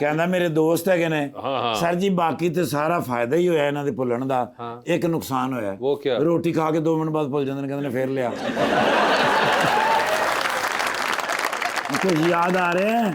Speaker 2: ਕਹਿੰਦਾ ਮੇਰੇ ਦੋਸਤ ਹੈਗੇ ਨੇ।
Speaker 1: ਹਾਂ।
Speaker 2: ਸਰ ਜੀ ਬਾਕੀ ਤੇ ਸਾਰਾ ਫਾਇਦਾ ਹੀ ਹੋਇਆ ਇਹਨਾਂ ਦੇ ਭੁੱਲਣ ਦਾ। ਇੱਕ ਨੁਕਸਾਨ ਹੋਇਆ।
Speaker 1: वो क्या?
Speaker 2: ਰੋਟੀ ਖਾ ਕੇ 2 ਮਿੰਟ ਬਾਅਦ ਭੁੱਲ ਜਾਂਦੇ ਨੇ, ਕਹਿੰਦੇ ਨੇ ਫੇਰ ਲਿਆ। ਕੁਝ ਯਾਦ ਆ ਰਿਹਾ ਹੈ?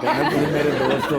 Speaker 2: कहते तुम मेरे दोस्त हो।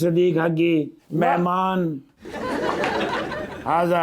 Speaker 2: सदीक हकी, मेहमान, हाजा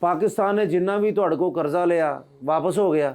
Speaker 3: ਪਾਕਿਸਤਾਨ ਨੇ ਜਿੰਨਾ ਵੀ ਤੁਹਾਡੇ ਕੋਲ ਕਰਜ਼ਾ ਲਿਆ ਵਾਪਸ ਹੋ ਗਿਆ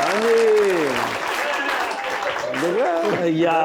Speaker 3: ਹਾਂਜੀ ਦੇਖਿਆ
Speaker 2: यार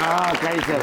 Speaker 2: हाँ कैसर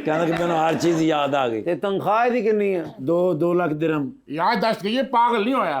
Speaker 2: कहना कि मैंने हर चीज याद आ गई
Speaker 3: ਤੇ ਤਨਖਾਹ ਇਹਦੀ ਕਿੰਨੀ ਹੈ
Speaker 2: 2 लाख दिरहम
Speaker 7: याददाश्त ये पागल नहीं होया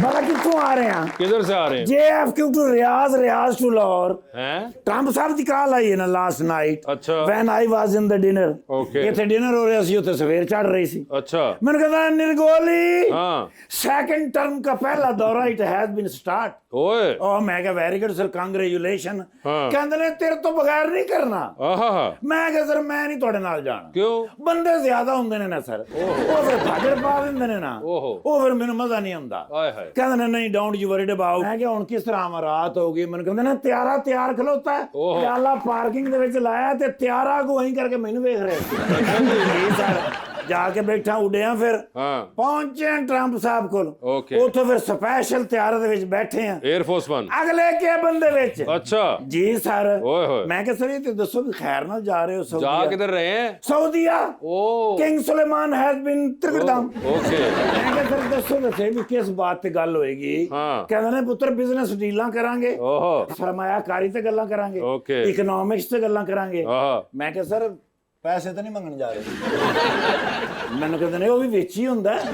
Speaker 2: मगर कितों आ रहे हैं
Speaker 1: किधर से आ रहे हैं
Speaker 2: JFK to Riyadh to Lahore
Speaker 1: हैं
Speaker 2: ट्रंप साहब ਦੀ ਕਾਲ ਆਈ ਨਾ ਲਾਸਟ ਨਾਈਟ
Speaker 1: ਅੱਛਾ।
Speaker 2: ਵੈਨ ਆਈ ਵਾਸ ਇਨ ਦ ਡਿਨਰ
Speaker 1: Okay.
Speaker 2: ਇੱਥੇ ਡਿਨਰ ਹੋ ਰਿਹਾ ਸੀ ਉੱਥੇ ਸਵੇਰ ਚੜ ਰਹੀ ਸੀ
Speaker 1: अच्छा
Speaker 2: ਮੈਨੂੰ ਕਹਿੰਦਾ ਨਿਰਗੋਲੀ
Speaker 1: हाँ
Speaker 2: ਸੈਕੰਡ ਟਰਮ ਦਾ ਪਹਿਲਾ ਦੌਰਾ ਇਟ ਹੈਜ਼ ਬੀਨ ਸਟਾਰਟ
Speaker 1: ओए
Speaker 2: ਉਹ ਮੈਂ ਕਿਹਾ ਵੈਰੀ ਗੁੱਡ ਸਰ ਕੰਗ੍ਰੈਚੁਲੇਸ਼ਨ
Speaker 1: ਹਾਂ।
Speaker 2: ਕਹਿੰਦੇ ਨੇ ਤੇਰੇ ਤੋਂ ਬਗੈਰ ਨਹੀਂ ਕਰਨਾ
Speaker 1: आहा
Speaker 2: ਮੈਂ ਕਿਹਾ ਸਰ ਮੈਂ ਨਹੀਂ ਤੁਹਾਡੇ ਨਾਲ ਜਾਣਾ
Speaker 1: क्यों
Speaker 2: ਬੰਦੇ ਜ਼ਿਆਦਾ ਹੁੰਦੇ ਨੇ ਨਾ ਸਰ ਉਹ ਫਿਰ ਭਾਗੜ ਪਾ ਦਿੰਦੇ ਨੇ ਨਾ
Speaker 1: ਓਹੋ।
Speaker 2: ਉਹ ਫਿਰ ਮੈਨੂੰ ਮਜ਼ਾ ਨਹੀਂ ਆਉਂਦਾ
Speaker 1: आए हाय
Speaker 2: ਕਹਿੰਦੇ ਨੇ ਨਹੀਂ ਡੋਂਟ ਯੂ ਵਰੀਡ ਅਬਾਊਟ ਮੈਂ ਕਿਹਾ ਹੁਣ ਕਿਸ ਤਰ੍ਹਾਂ ਆਵਾਂ ਰਾਤ ਹੋ ਗਈ ਮੈਨੂੰ ਕਹਿੰਦੇ ਨੇ ਤਿਆਰ ਖਲੋਤਾ ਹੈ
Speaker 1: ਓਹੋ।
Speaker 2: ਯਾਲਾ ਪਾਰਕਿੰਗ ਦੇ ਵਿੱਚ ਲਾਇਆ ਤੇ ਤਿਆਰਾ ਗੋਈ ਕਰਕੇ ਮੈਨੂੰ ਵੇਖ ਰਹੇ ਜੀ ਸਰ ਜਾ ਕੇ ਬੈਠਾ ਉੱਡਿਆ ਫਿਰ
Speaker 1: हाँ
Speaker 2: ਪਹੁੰਚੇ ਟਰੰਪ ਸਾਹਿਬ ਕੋਲ
Speaker 1: Okay.
Speaker 2: ਉੱਥੋਂ ਫਿਰ ਸਪੈਸ਼ਲ ਤਿਆਰ ਦੇ ਵਿੱਚ ਬੈਠੇ ਆ
Speaker 1: एयरफोर्स वन
Speaker 2: ਅਗਲੇ ਕੇਬਨ ਦੇ ਵਿੱਚ
Speaker 1: अच्छा
Speaker 2: ਜੀ ਸਰ
Speaker 1: ਓਏ ਹੋਏ।
Speaker 2: ਮੈਂ ਕਿਹਾ ਸਰ ਇਹ ਤੇ ਦੱਸੋ ਵੀ ਖੈਰ ਨਾਲ ਜਾ ਰਹੇ ਹੋ
Speaker 1: जा
Speaker 2: ਸਾਊਦੀਆ
Speaker 1: किधर रहे हैं
Speaker 2: ਸਾਊਦੀਆ
Speaker 1: ओ
Speaker 2: ਕਿੰਗ ਸੁਲੇਮਾਨ ਹੈਜ਼ ਬੀਨ ਤ੍ਰਿਕਟਮ
Speaker 1: ओके
Speaker 2: ਮੈਂ ਕਿਹਾ ਸਰ ਦੱਸੋ ਵੀ ਕਿਸ ਬਾਤ ਤੇ ਗੱਲ ਹੋਏਗੀ
Speaker 1: ਹਾਂ।
Speaker 2: ਕਹਿੰਦੇ ਨੇ ਪੁੱਤਰ ਬਿਜ਼ਨਸ ਡੀਲਾਂ ਕਰਾਂਗੇ
Speaker 1: ओहो
Speaker 2: ਸਰਮਾਇਆਕਾਰੀ ਤੇ ਗੱਲਾਂ ਕਰਾਂਗੇ
Speaker 1: Okay.
Speaker 2: ਇਕਨੋਮਿਕਸ ਤੇ ਗੱਲਾਂ ਕਰਾਂਗੇ
Speaker 1: आहा
Speaker 2: ਮੈਂ ਕਿਹਾ ਸਰ ਪੈਸੇ ਤਾਂ ਨਹੀਂ ਮੰਗਣ ਜਾ ਰਹੇ ਮੈਨੂੰ ਕਹਿੰਦੇ ਨੇ ਉਹ ਵੀ ਵਿੱਚ ਹੀ ਹੁੰਦਾ ਹੈ।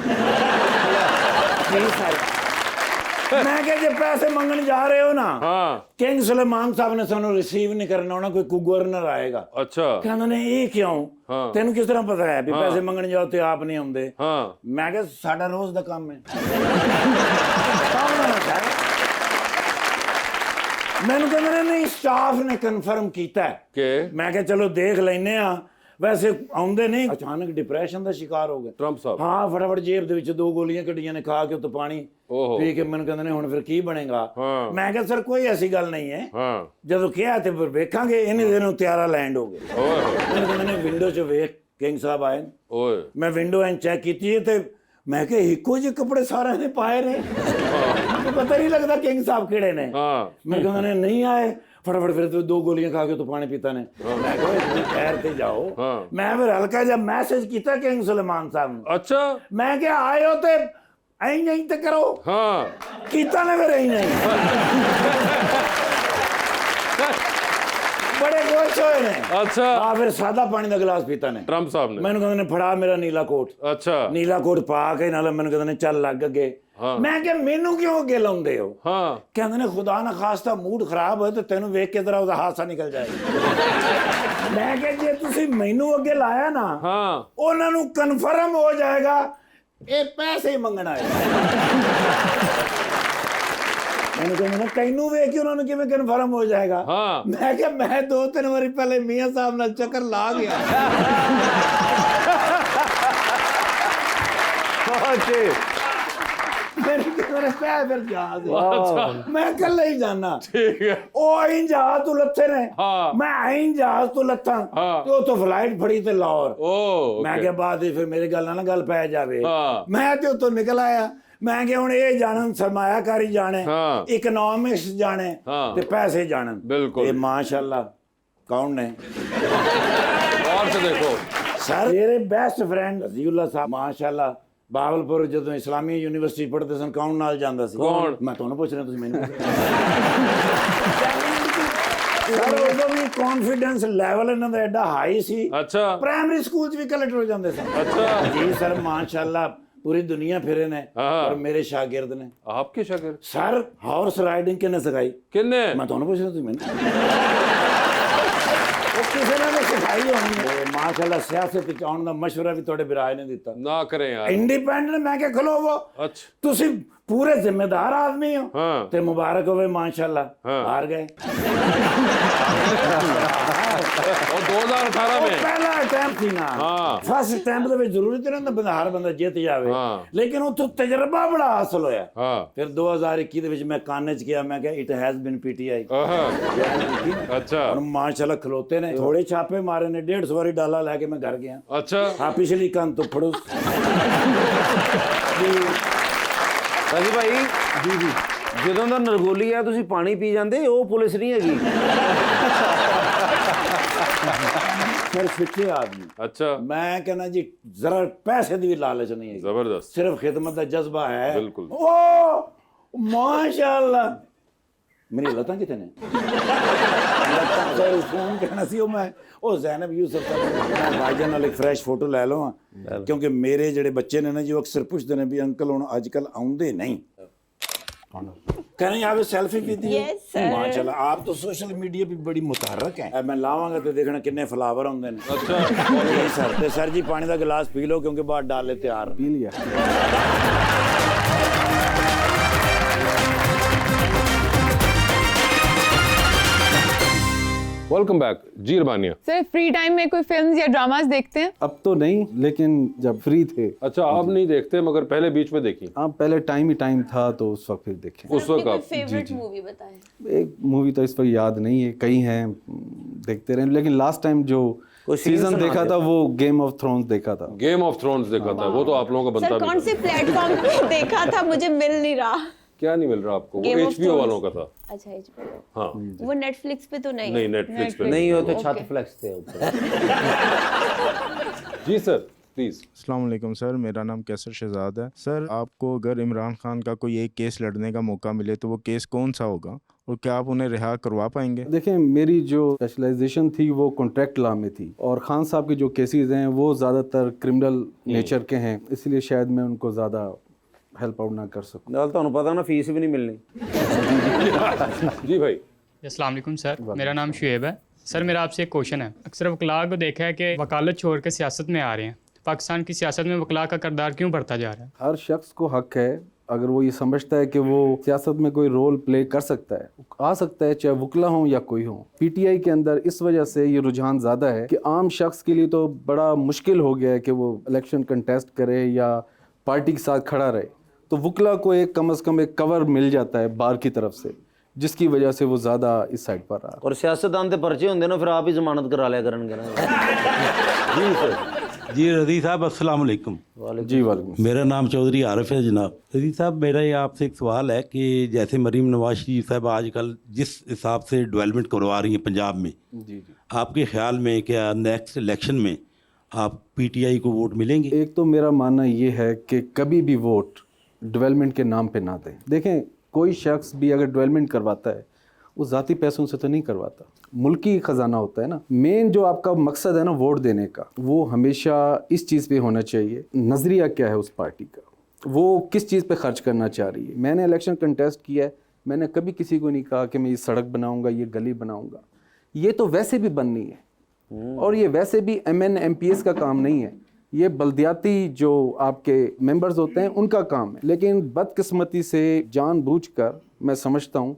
Speaker 2: ਜੀ ਸਰ ਮੈਂ ਕਿਹਾ ਜੇ ਪੈਸੇ ਮੰਗਣ ਜਾ ਰਹੇ ਹੋ ਨਾ
Speaker 1: हाँ
Speaker 2: ਕਿੰਗ ਸੁਲੇਮਾਨ ਸਾਹਿਬ ਨੇ ਸਾਨੂੰ ਰਿਸੀਵ ਨਹੀਂ ਕਰਨਾ ਉਹਨਾਂ ਕੋਈ ਗਵਰਨਰ ਆਏਗਾ
Speaker 1: अच्छा
Speaker 2: ਕਹਿੰਦੇ ਨੇ ਇਹ ਕਿਉਂ
Speaker 1: ਹਾਂ।
Speaker 2: ਤੈਨੂੰ ਕਿਸ ਤਰ੍ਹਾਂ ਪਤਾ ਹੈ ਵੀ ਪੈਸੇ ਮੰਗਣ ਜਾਓ ਤੇ ਆਪ ਨਹੀਂ ਆਉਂਦੇ
Speaker 1: हाँ
Speaker 2: ਮੈਂ ਕਿਹਾ ਸਾਡਾ ਰੋਜ਼ ਦਾ ਕੰਮ ਹੈ ਕੰਮ ਨਾ ਕਰ ਮੈਨੂੰ ਕਹਿੰਦੇ ਨੇ ਨਹੀਂ ਸਟਾਫ ਨੇ ਕਨਫਰਮ ਕੀਤਾ ਹੈ।
Speaker 1: के
Speaker 2: ਮੈਂ ਕਿਹਾ ਚਲੋ ਦੇਖ ਲੈਨੇ ਆ ਵੈਸੇ ਆਉਂਦੇ ਨਹੀਂ ਅਚਾਨਕ ਡਿਪਰੈਸ਼ਨ ਦਾ ਸ਼ਿਕਾਰ ਹੋ ਗਏ
Speaker 1: ट्रम्प साहब
Speaker 2: ਹਾਂ ਫਟਾਫਟ ਜੇਬ ਦੇ ਵਿੱਚ 2 ਗੋਲੀਆਂ ਕੱਢੀਆਂ ਨੇ ਖਾ ਕੇ ਉੱਤੇ ਪਾਣੀ
Speaker 1: ओहो
Speaker 2: ਪੀ ਕੇ ਮੈਨੂੰ ਕਹਿੰਦੇ ਨੇ ਹੁਣ ਫਿਰ ਕੀ ਬਣੇਗਾ
Speaker 1: ਹਾਂ।
Speaker 2: ਮੈਂ ਕਿਹਾ ਸਰ ਕੋਈ ਐਸੀ ਗੱਲ ਨਹੀਂ ਹੈ
Speaker 1: हाँ
Speaker 2: ਜਦੋਂ ਕਿਹਾ ਤੇ ਫਿਰ ਵੇਖਾਂਗੇ ਇਹਨੇ ਦਿਨ ਨੂੰ ਤਿਆਰਾ ਲੈਂਡ ਹੋ ਗਏ
Speaker 1: ओए होए
Speaker 2: ਮੈਨੂੰ ਕਹਿੰਦੇ ਨੇ ਵਿੰਡੋ 'ਚ ਵੇਖ ਕਿੰਗ ਸਾਹਿਬ ਆਏ
Speaker 1: ओए
Speaker 2: ਮੈਂ ਵਿੰਡੋ ਐਂ ਚੈੱਕ ਕੀਤੀ ਤੇ ਮੈਂ ਕਿਹਾ ਇੱਕੋ ਜਿਹੇ ਕੱਪੜੇ ਸਾਰਿਆਂ ਨੇ ਪਾਏ ਨੇ ਮੈਨੂੰ ਪਤਾ ਨਹੀਂ ਲੱਗਦਾ ਕਿੰਗ ਸਾਹਿਬ ਕਿਹੜੇ ਨੇ
Speaker 1: हाँ
Speaker 2: ਮੈਂ ਕਹਿੰਦਾ ਨੇ ਨਹੀਂ ਆਏ ਫਟਾਫਟ ਫਿਰ ਤੂੰ 2 ਗੋਲੀਆਂ ਖਾ ਕੇ ਤੂੰ ਪਾਣੀ ਪੀਤਾ ਨੇ ਮੈਂ ਕਿਹਾ ਇਤਨੀ ਖੈਰ ਤੇ ਜਾਓ
Speaker 1: ਹਾਂ।
Speaker 2: ਮੈਂ ਫਿਰ ਹਲਕਾ ਜਿਹਾ ਮੈਸੇਜ ਕੀਤਾ ਕਿੰਗ ਸੁਲੇਮਾਨ ਸਾਹਿਬ ਨੂੰ
Speaker 1: अच्छा
Speaker 2: ਮੈਂ ਕਿਹਾ ਆਇਓ ਤੇ ਐਂ ਨਹੀਂ ਤੇ ਕਰੋ
Speaker 1: हाँ
Speaker 2: ਕੀਤਾ ਨੇ ਫਿਰ ਐਂ ਨਹੀਂ ਬੜੇ ਖੁਸ਼ ਹੋਏ ਨੇ
Speaker 1: अच्छा
Speaker 2: ਆ ਫਿਰ ਸਾਦਾ ਪਾਣੀ ਦਾ ਗਲਾਸ ਪੀਤਾ ਨੇ
Speaker 1: ट्रम्प साहब ने
Speaker 2: ਮੈਨੂੰ ਕਹਿੰਦੇ ਨੇ ਫੜਾ ਮੇਰਾ ਨੀਲਾ ਕੋਟ
Speaker 1: अच्छा
Speaker 2: ਨੀਲਾ ਕੋਟ ਪਾ ਕੇ ਨਾਲ ਮੈਨੂੰ ਕਹਿੰਦੇ ਨੇ ਚੱਲ ਲੱਗ ਅੱਗੇ
Speaker 1: ਹਾਂ।
Speaker 2: ਮੈਂ ਕਿਹਾ ਮੈਨੂੰ ਕਿਉਂ ਅੱਗੇ ਲਾਉਂਦੇ ਹੋ
Speaker 1: हाँ
Speaker 2: ਕਹਿੰਦੇ ਨੇ ਖੁਦਾ ਨਾ ਖਾਸਤਾ ਮੂਡ ਖਰਾਬ ਹੋਏ ਤੇ ਤੈਨੂੰ ਵੇਖ ਕੇ ਜ਼ਰਾ ਉਹਦਾ ਹਾਸਾ ਨਿਕਲ ਜਾਏਗਾ ਮੈਂ ਕਿਹਾ ਜੇ ਤੁਸੀਂ ਮੈਨੂੰ ਅੱਗੇ ਲਾਇਆ ਨਾ
Speaker 1: हाँ
Speaker 2: ਉਹਨਾਂ ਨੂੰ ਕਨਫਰਮ ਹੋ ਜਾਏਗਾ ਇਹ ਪੈਸੇ ਹੀ ਮੰਗਣ ਆਏ ਮੈਨੂੰ ਕਹਿੰਦੇ ਨੇ ਤੈਨੂੰ ਵੇਖ ਕੇ ਉਹਨਾਂ ਨੂੰ ਕਿਵੇਂ ਕਨਫਰਮ ਹੋ ਜਾਏਗਾ
Speaker 1: हाँ
Speaker 2: ਮੈਂ ਕਿਹਾ ਮੈਂ 2-3 ਵਾਰੀ ਪਹਿਲੇ ਮੀਆਂ ਸਾਹਿਬ ਨਾਲ ਚੱਕਰ ਲਾ ਗਿਆ
Speaker 3: ਅੱਛੇ
Speaker 2: ਮੇਰੇ ਕਿਹੜੇ ਪੈਸੇ ਫਿਰ ਜਾ ਦੇ
Speaker 1: अच्छा
Speaker 2: ਮੈਂ ਇਕੱਲਾ ਹੀ ਜਾਣਾ
Speaker 1: ठीक है
Speaker 2: ਉਹ ਆਈਂ ਜਹਾਜ਼ ਤੋਂ ਲੱਥੇ ਨੇ
Speaker 1: ਹਾਂ।
Speaker 2: ਮੈਂ ਆਈਂ ਜਹਾਜ਼ ਤੋਂ ਲੱਥਾਂ
Speaker 1: ਹਾਂ।
Speaker 2: ਤੇ ਉੱਥੋਂ ਫਲਾਈਟ ਫੜੀ ਤੇ ਲਾਹੌਰ
Speaker 1: ओ
Speaker 2: ਮੈਂ ਕਿਹਾ ਬਾਅਦ ਵਿੱਚ ਫਿਰ ਮੇਰੇ ਗੱਲ ਨਾਲ ਨਾ ਗੱਲ ਪੈ ਜਾਵੇ
Speaker 1: ਹਾਂ।
Speaker 2: ਮੈਂ ਤੇ ਉੱਥੋਂ ਨਿਕਲ ਆਇਆ ਮੈਂ ਕਿਹਾ ਹੁਣ ਇਹ ਜਾਣਨ ਸਰਮਾਇਆਕਾਰੀ ਜਾਣੇ
Speaker 1: ਹਾਂ।
Speaker 2: ਇਕਨੋਮਿਕਸ ਜਾਣੇ
Speaker 1: ਹਾਂ।
Speaker 2: ਤੇ ਪੈਸੇ ਜਾਣਨ
Speaker 1: ਬਿਲਕੁਲ।
Speaker 2: ਤੇ ਮਾਸ਼ਾਅੱਲਾ ਕੌਣ ਨੇ
Speaker 1: और से देखो
Speaker 2: ਸਰ ਮੇਰੇ ਬੈਸਟ ਫਰੈਂਡ ਅਜ਼ੀਉल्ला ਸਾਹਿਬ ਮਾਸ਼ਾਅੱਲਾ ਬਾਵਲਪੁਰ ਜਦੋਂ ਇਸਲਾਮੀ ਯੂਨੀਵਰਸਿਟੀ ਪੜ੍ਹਦੇ ਸਨ ਕੌਣ ਨਾਲ ਜਾਂਦਾ ਸੀ
Speaker 1: ਕੌਣ?
Speaker 2: ਮੈਂ ਤੁਹਾਨੂੰ ਪੁੱਛ ਰਿਹਾ ਤੁਸੀਂ ਮੈਨੂੰ ਸਰ ਉਦੋਂ ਵੀ ਕੌਨਫੀਡੈਂਸ ਲੈਵਲ ਇਹਨਾਂ ਦਾ ਐਡਾ ਹਾਈ ਸੀ
Speaker 1: अच्छा
Speaker 2: ਪ੍ਰਾਇਮਰੀ ਸਕੂਲ 'ਚ ਵੀ ਕਲੈਕਟਰ ਹੋ ਜਾਂਦੇ ਸਨ
Speaker 1: अच्छा
Speaker 2: ਜੀ ਸਰ ਮਾਸ਼ਾਅੱਲਾ ਪੂਰੀ ਦੁਨੀਆ ਫਿਰੇ ਨੇ
Speaker 1: ਹਾਂ।
Speaker 2: ਪਰ ਮੇਰੇ ਸ਼ਾਗਿਰਦ ਨੇ
Speaker 1: आपके शागिर्द
Speaker 2: ਸਰ ਹਾਰਸ ਰਾਈਡਿੰਗ ਕਿਹਨੇ ਸਿਖਾਈ
Speaker 1: किन्ने
Speaker 2: ਮੈਂ ਤੁਹਾਨੂੰ ਪੁੱਛ ਰਿਹਾ ਤੁਸੀਂ ਮੈਨੂੰ ਉਹ ਕਿਸੇ ਨੇ ਸਿਖਾਈ ਹੋਣੀ ਹੈ ਮਾਸ਼ਾਅੱਲਾ ਸਿਆਸਤ ਵਿੱਚ ਆਉਣ ਦਾ ਮਸ਼ਵਰਾ ਵੀ ਤੁਹਾਡੇ ਵਿਰਾਜ ਨੇ ਦਿੱਤਾ
Speaker 1: ना करें यार।
Speaker 2: ਇੰਡੀਪੈਂਡੈਂਟ ਮੈਂ ਕਿ ਖਲੋਵੋ
Speaker 1: अच्छा
Speaker 2: ਤੁਸੀਂ ਪੂਰੇ ਜ਼ਿੰਮੇਦਾਰ ਆਦਮੀ ਹੋ
Speaker 1: हाँ
Speaker 2: ਤੇ ਮੁਬਾਰਕ ਹੋਵੇ ਮਾਸ਼ਾਅੱਲਾ ਹਾਰ ਗਏ
Speaker 1: और 2018
Speaker 2: ਉਹ
Speaker 1: में
Speaker 2: ਪਹਿਲਾ ਅਟੈਂਪਟ ਸੀ ਨਾ
Speaker 1: ਹਾਂ।
Speaker 2: ਫਸਟ ਅਟੈਂਪਟ ਦੇ ਵਿੱਚ ਜ਼ਰੂਰੀ ਤੇ ਨਾ ਬੰਦਾ ਹਰ ਬੰਦਾ ਜਿੱਤ ਜਾਵੇ
Speaker 1: ਹਾਂ।
Speaker 2: ਲੇਕਿਨ ਉੱਥੋਂ ਤਜਰਬਾ ਬੜਾ ਹਾਸਲ ਹੋਇਆ
Speaker 1: हाँ
Speaker 2: ਫਿਰ 2021 ਦੇ ਵਿੱਚ ਮੈਂ ਕਾਨੇ ਚ ਗਿਆ ਮੈਂ ਕਿਹਾ ਇਟ ਹੈਜ਼ ਬੀਨ ਪੀਟੀਆਈ
Speaker 1: हाँ अच्छा
Speaker 2: ਹੁਣ ਮਾਸ਼ਾਅੱਲਾ ਖਲੋਤੇ ਨੇ ਥੋੜੇ ਛਾਪੇ ਮਾਰੇ ਨੇ 150 ਵਾਰੀ ਡਾਲਾ ਲੈ ਕੇ ਮੈਂ ਘਰ ਗਿਆ
Speaker 1: अच्छा
Speaker 2: ਆ ਪਿਛਲੀ ਕੰਨ ਤੋਂ ਫੜੋ
Speaker 3: ਸਾਜੀ ਭਾਈ ਜੀ ਜਦੋਂ ਦਾ ਨਰਗੋਲੀ ਆ ਤੁਸੀਂ ਪਾਣੀ ਪੀ ਜਾਂਦੇ ਉਹ ਪੁਲਿਸ ਨਹੀਂ ਹੈਗੀ
Speaker 2: ਫਿਰ ਸਿੱਖੇ ਆਦਮੀ
Speaker 1: अच्छा
Speaker 2: ਮੈਂ ਕਹਿੰਦਾ ਜੀ ਜ਼ਰਾ ਪੈਸੇ ਦੀ ਵੀ ਲਾਲਚ ਨਹੀਂ ਹੈ
Speaker 1: जबरदस्त
Speaker 2: ਸਿਰਫ ਖਿਦਮਤ ਦਾ ਜਜ਼ਬਾ ਹੈ
Speaker 1: ਬਿਲਕੁਲ।
Speaker 2: ਓ ਮਾਸ਼ਾਅੱਲਾ ਮੇਰੀ ਲੱਤਾਂ ਕਿਤੇ ਨੇ ਲੱਤਾਂ ਸਰ ਫੋਨ ਕਹਿਣਾ ਸੀ ਉਹ ਜ਼ੈਨਬ ਯੂਸਫ ਸਾਹਿਬ ਭਾਈਜਾਨ ਨਾਲ ਇੱਕ ਫਰੈਸ਼ ਫੋਟੋ ਲੈ ਲਵਾਂ ਕਿਉਂਕਿ ਮੇਰੇ ਜਿਹੜੇ ਬੱਚੇ ਨੇ ਨਾ ਜੀ ਉਹ ਅਕਸਰ ਪੁੱਛਦੇ ਨੇ ਵੀ ਅੰਕਲ ਹੁਣ ਅੱਜ ਕੱਲ ਆਉਂਦੇ ਨਹੀਂ कहने यहाँ पे सेल्फी भी दी
Speaker 6: Yes, sir.
Speaker 2: माशाल्लाह आप तो सोशल मीडिया पे बड़ी मुतहरक हैं मैं लावांगा तो देखना कितने फ्लावर होंगे ने अच्छा सर ते सर जी पानी का गिलास पी लो क्योंकि बाहर डाले तैयार
Speaker 5: पी लिया
Speaker 1: वेलकम बैक जी रबानिया।
Speaker 4: सर फ्री टाइम में कोई फिल्म्स या ड्रामास देखते हैं?
Speaker 5: अब तो नहीं, लेकिन जब फ्री थे
Speaker 1: अच्छा आप नहीं देखते मगर पहले बीच में देखी?
Speaker 5: आप पहले टाइम ही टाइम था तो उस वक्त फिर देखे।
Speaker 1: उस वक्त आप
Speaker 6: फेवरेट मूवी बताएं।
Speaker 5: एक मूवी तो इस वक्त याद नहीं है, कई हैं देखते रहे, लेकिन लास्ट टाइम जो
Speaker 3: कोई सीन
Speaker 5: सीजन
Speaker 3: सुना
Speaker 5: देखा
Speaker 3: दे।
Speaker 5: था वो गेम ऑफ थ्रोन्स देखा था।
Speaker 1: गेम ऑफ थ्रोन्स देखा था, वो तो आप लोगों का बनता
Speaker 6: सर
Speaker 1: भी
Speaker 6: कौन
Speaker 1: था।
Speaker 6: से प्लेटफॉर्म पे देखा था, मुझे मिल नहीं रहा।
Speaker 1: क्या नहीं मिल रहा आपको? वो
Speaker 6: Game of
Speaker 1: HBO
Speaker 6: Thrones।
Speaker 1: वालों का था।
Speaker 6: अच्छा HBO,
Speaker 1: हाँ
Speaker 6: वो नेटफ्लिक्स पे तो नहीं
Speaker 1: नहीं
Speaker 6: है।
Speaker 1: नेटफ्लिक्स पे
Speaker 3: नहीं हो तो
Speaker 6: Okay.
Speaker 3: छत फ्लेक्स थे ऊपर
Speaker 1: जी सर प्लीज।
Speaker 8: अस्सलाम वालेकुम सर, मेरा नाम कैसर शहजाद है। सर आपको अगर इमरान खान का कोई एक केस लड़ने का मौका मिले तो वो केस कौन सा होगा और क्या आप उन्हें रिहा करवा पाएंगे?
Speaker 5: देखें मेरी जो स्पेशलाइजेशन थी वो कॉन्ट्रैक्ट लॉ में थी और खान साहब के जो केसेस हैं वो ज़्यादातर क्रिमिनल नेचर के हैं, इसलिए शायद मैं उनको ज़्यादा हेल्प आउट ना कर सकूं।
Speaker 3: ਨਾਲ ਤੁਹਾਨੂੰ ਪਤਾ ਨਾ ਫੀਸ ਵੀ ਨਹੀਂ ਮਿਲਣੀ
Speaker 1: जी भाई।
Speaker 9: अस्सलाम वालेकुम सर, मेरा नाम शुएब है। सर मेरा आपसे एक क्वेश्चन है। अक्सर वकला को देखा है कि वकालत छोड़ के सियासत में आ रहे हैं। पाकिस्तान की सियासत में वकला का किरदार क्यों बढ़ता जा रहा है?
Speaker 5: हर शख्स को हक है, अगर वो ये समझता है कि वो सियासत में कोई रोल प्ले कर सकता है, आ सकता है, चाहे वकला हों या कोई हो। पीटीआई के अंदर इस वजह से ये रुझान ज़्यादा है कि आम शख्स के लिए तो बड़ा मुश्किल हो गया है कि वो इलेक्शन कंटेस्ट करे या पार्टी के साथ खड़ा रहे, तो वकला को एक कम से कम एक कवर मिल जाता है बार की तरफ से, जिसकी वजह से वो ज़्यादा इस साइड पर रहा।
Speaker 3: और सियासतदान ते पर्चे होंगे ना, फिर आप ही जमानत करा लिया करेंगे ना।
Speaker 1: जी सर।
Speaker 10: जी रज़ी साहब अस्सलाम वालेकुम।
Speaker 5: जी वालेकुम।
Speaker 10: मेरा नाम चौधरी आरिफ है जनाब। रज़ी साहब मेरा ये आपसे एक सवाल है कि जैसे मरीम नवाज शरीफ साहब आजकल जिस हिसाब से डेवलपमेंट करवा रही हैं पंजाब में,
Speaker 5: जी जी।
Speaker 10: आपके ख्याल में क्या नेक्स्ट इलेक्शन में आप पीटीआई को वोट मिलेंगे?
Speaker 5: एक तो मेरा मानना ये है कि कभी भी वोट डेवलपमेंट के नाम पे ना दें। देखें कोई शख्स भी अगर डेवलपमेंट करवाता है वो ज़ाती पैसों से तो नहीं करवाता, मुल्की ख़जाना होता है ना। मेन जो आपका मकसद है ना वोट देने का, वो हमेशा इस चीज़ पे होना चाहिए, नज़रिया क्या है उस पार्टी का, वो किस चीज़ पे खर्च करना चाह रही है। मैंने इलेक्शन कंटेस्ट किया है, मैंने कभी किसी को नहीं कहा कि मैं ये सड़क बनाऊँगा, ये गली बनाऊँगा, ये तो वैसे भी बननी है और ये वैसे भी MN MPS का काम नहीं है, ये बल्दियाती जो आपके मेंबर्स होते हैं उनका काम है। लेकिन बदकिस्मती से जानबूझकर मैं समझता हूँ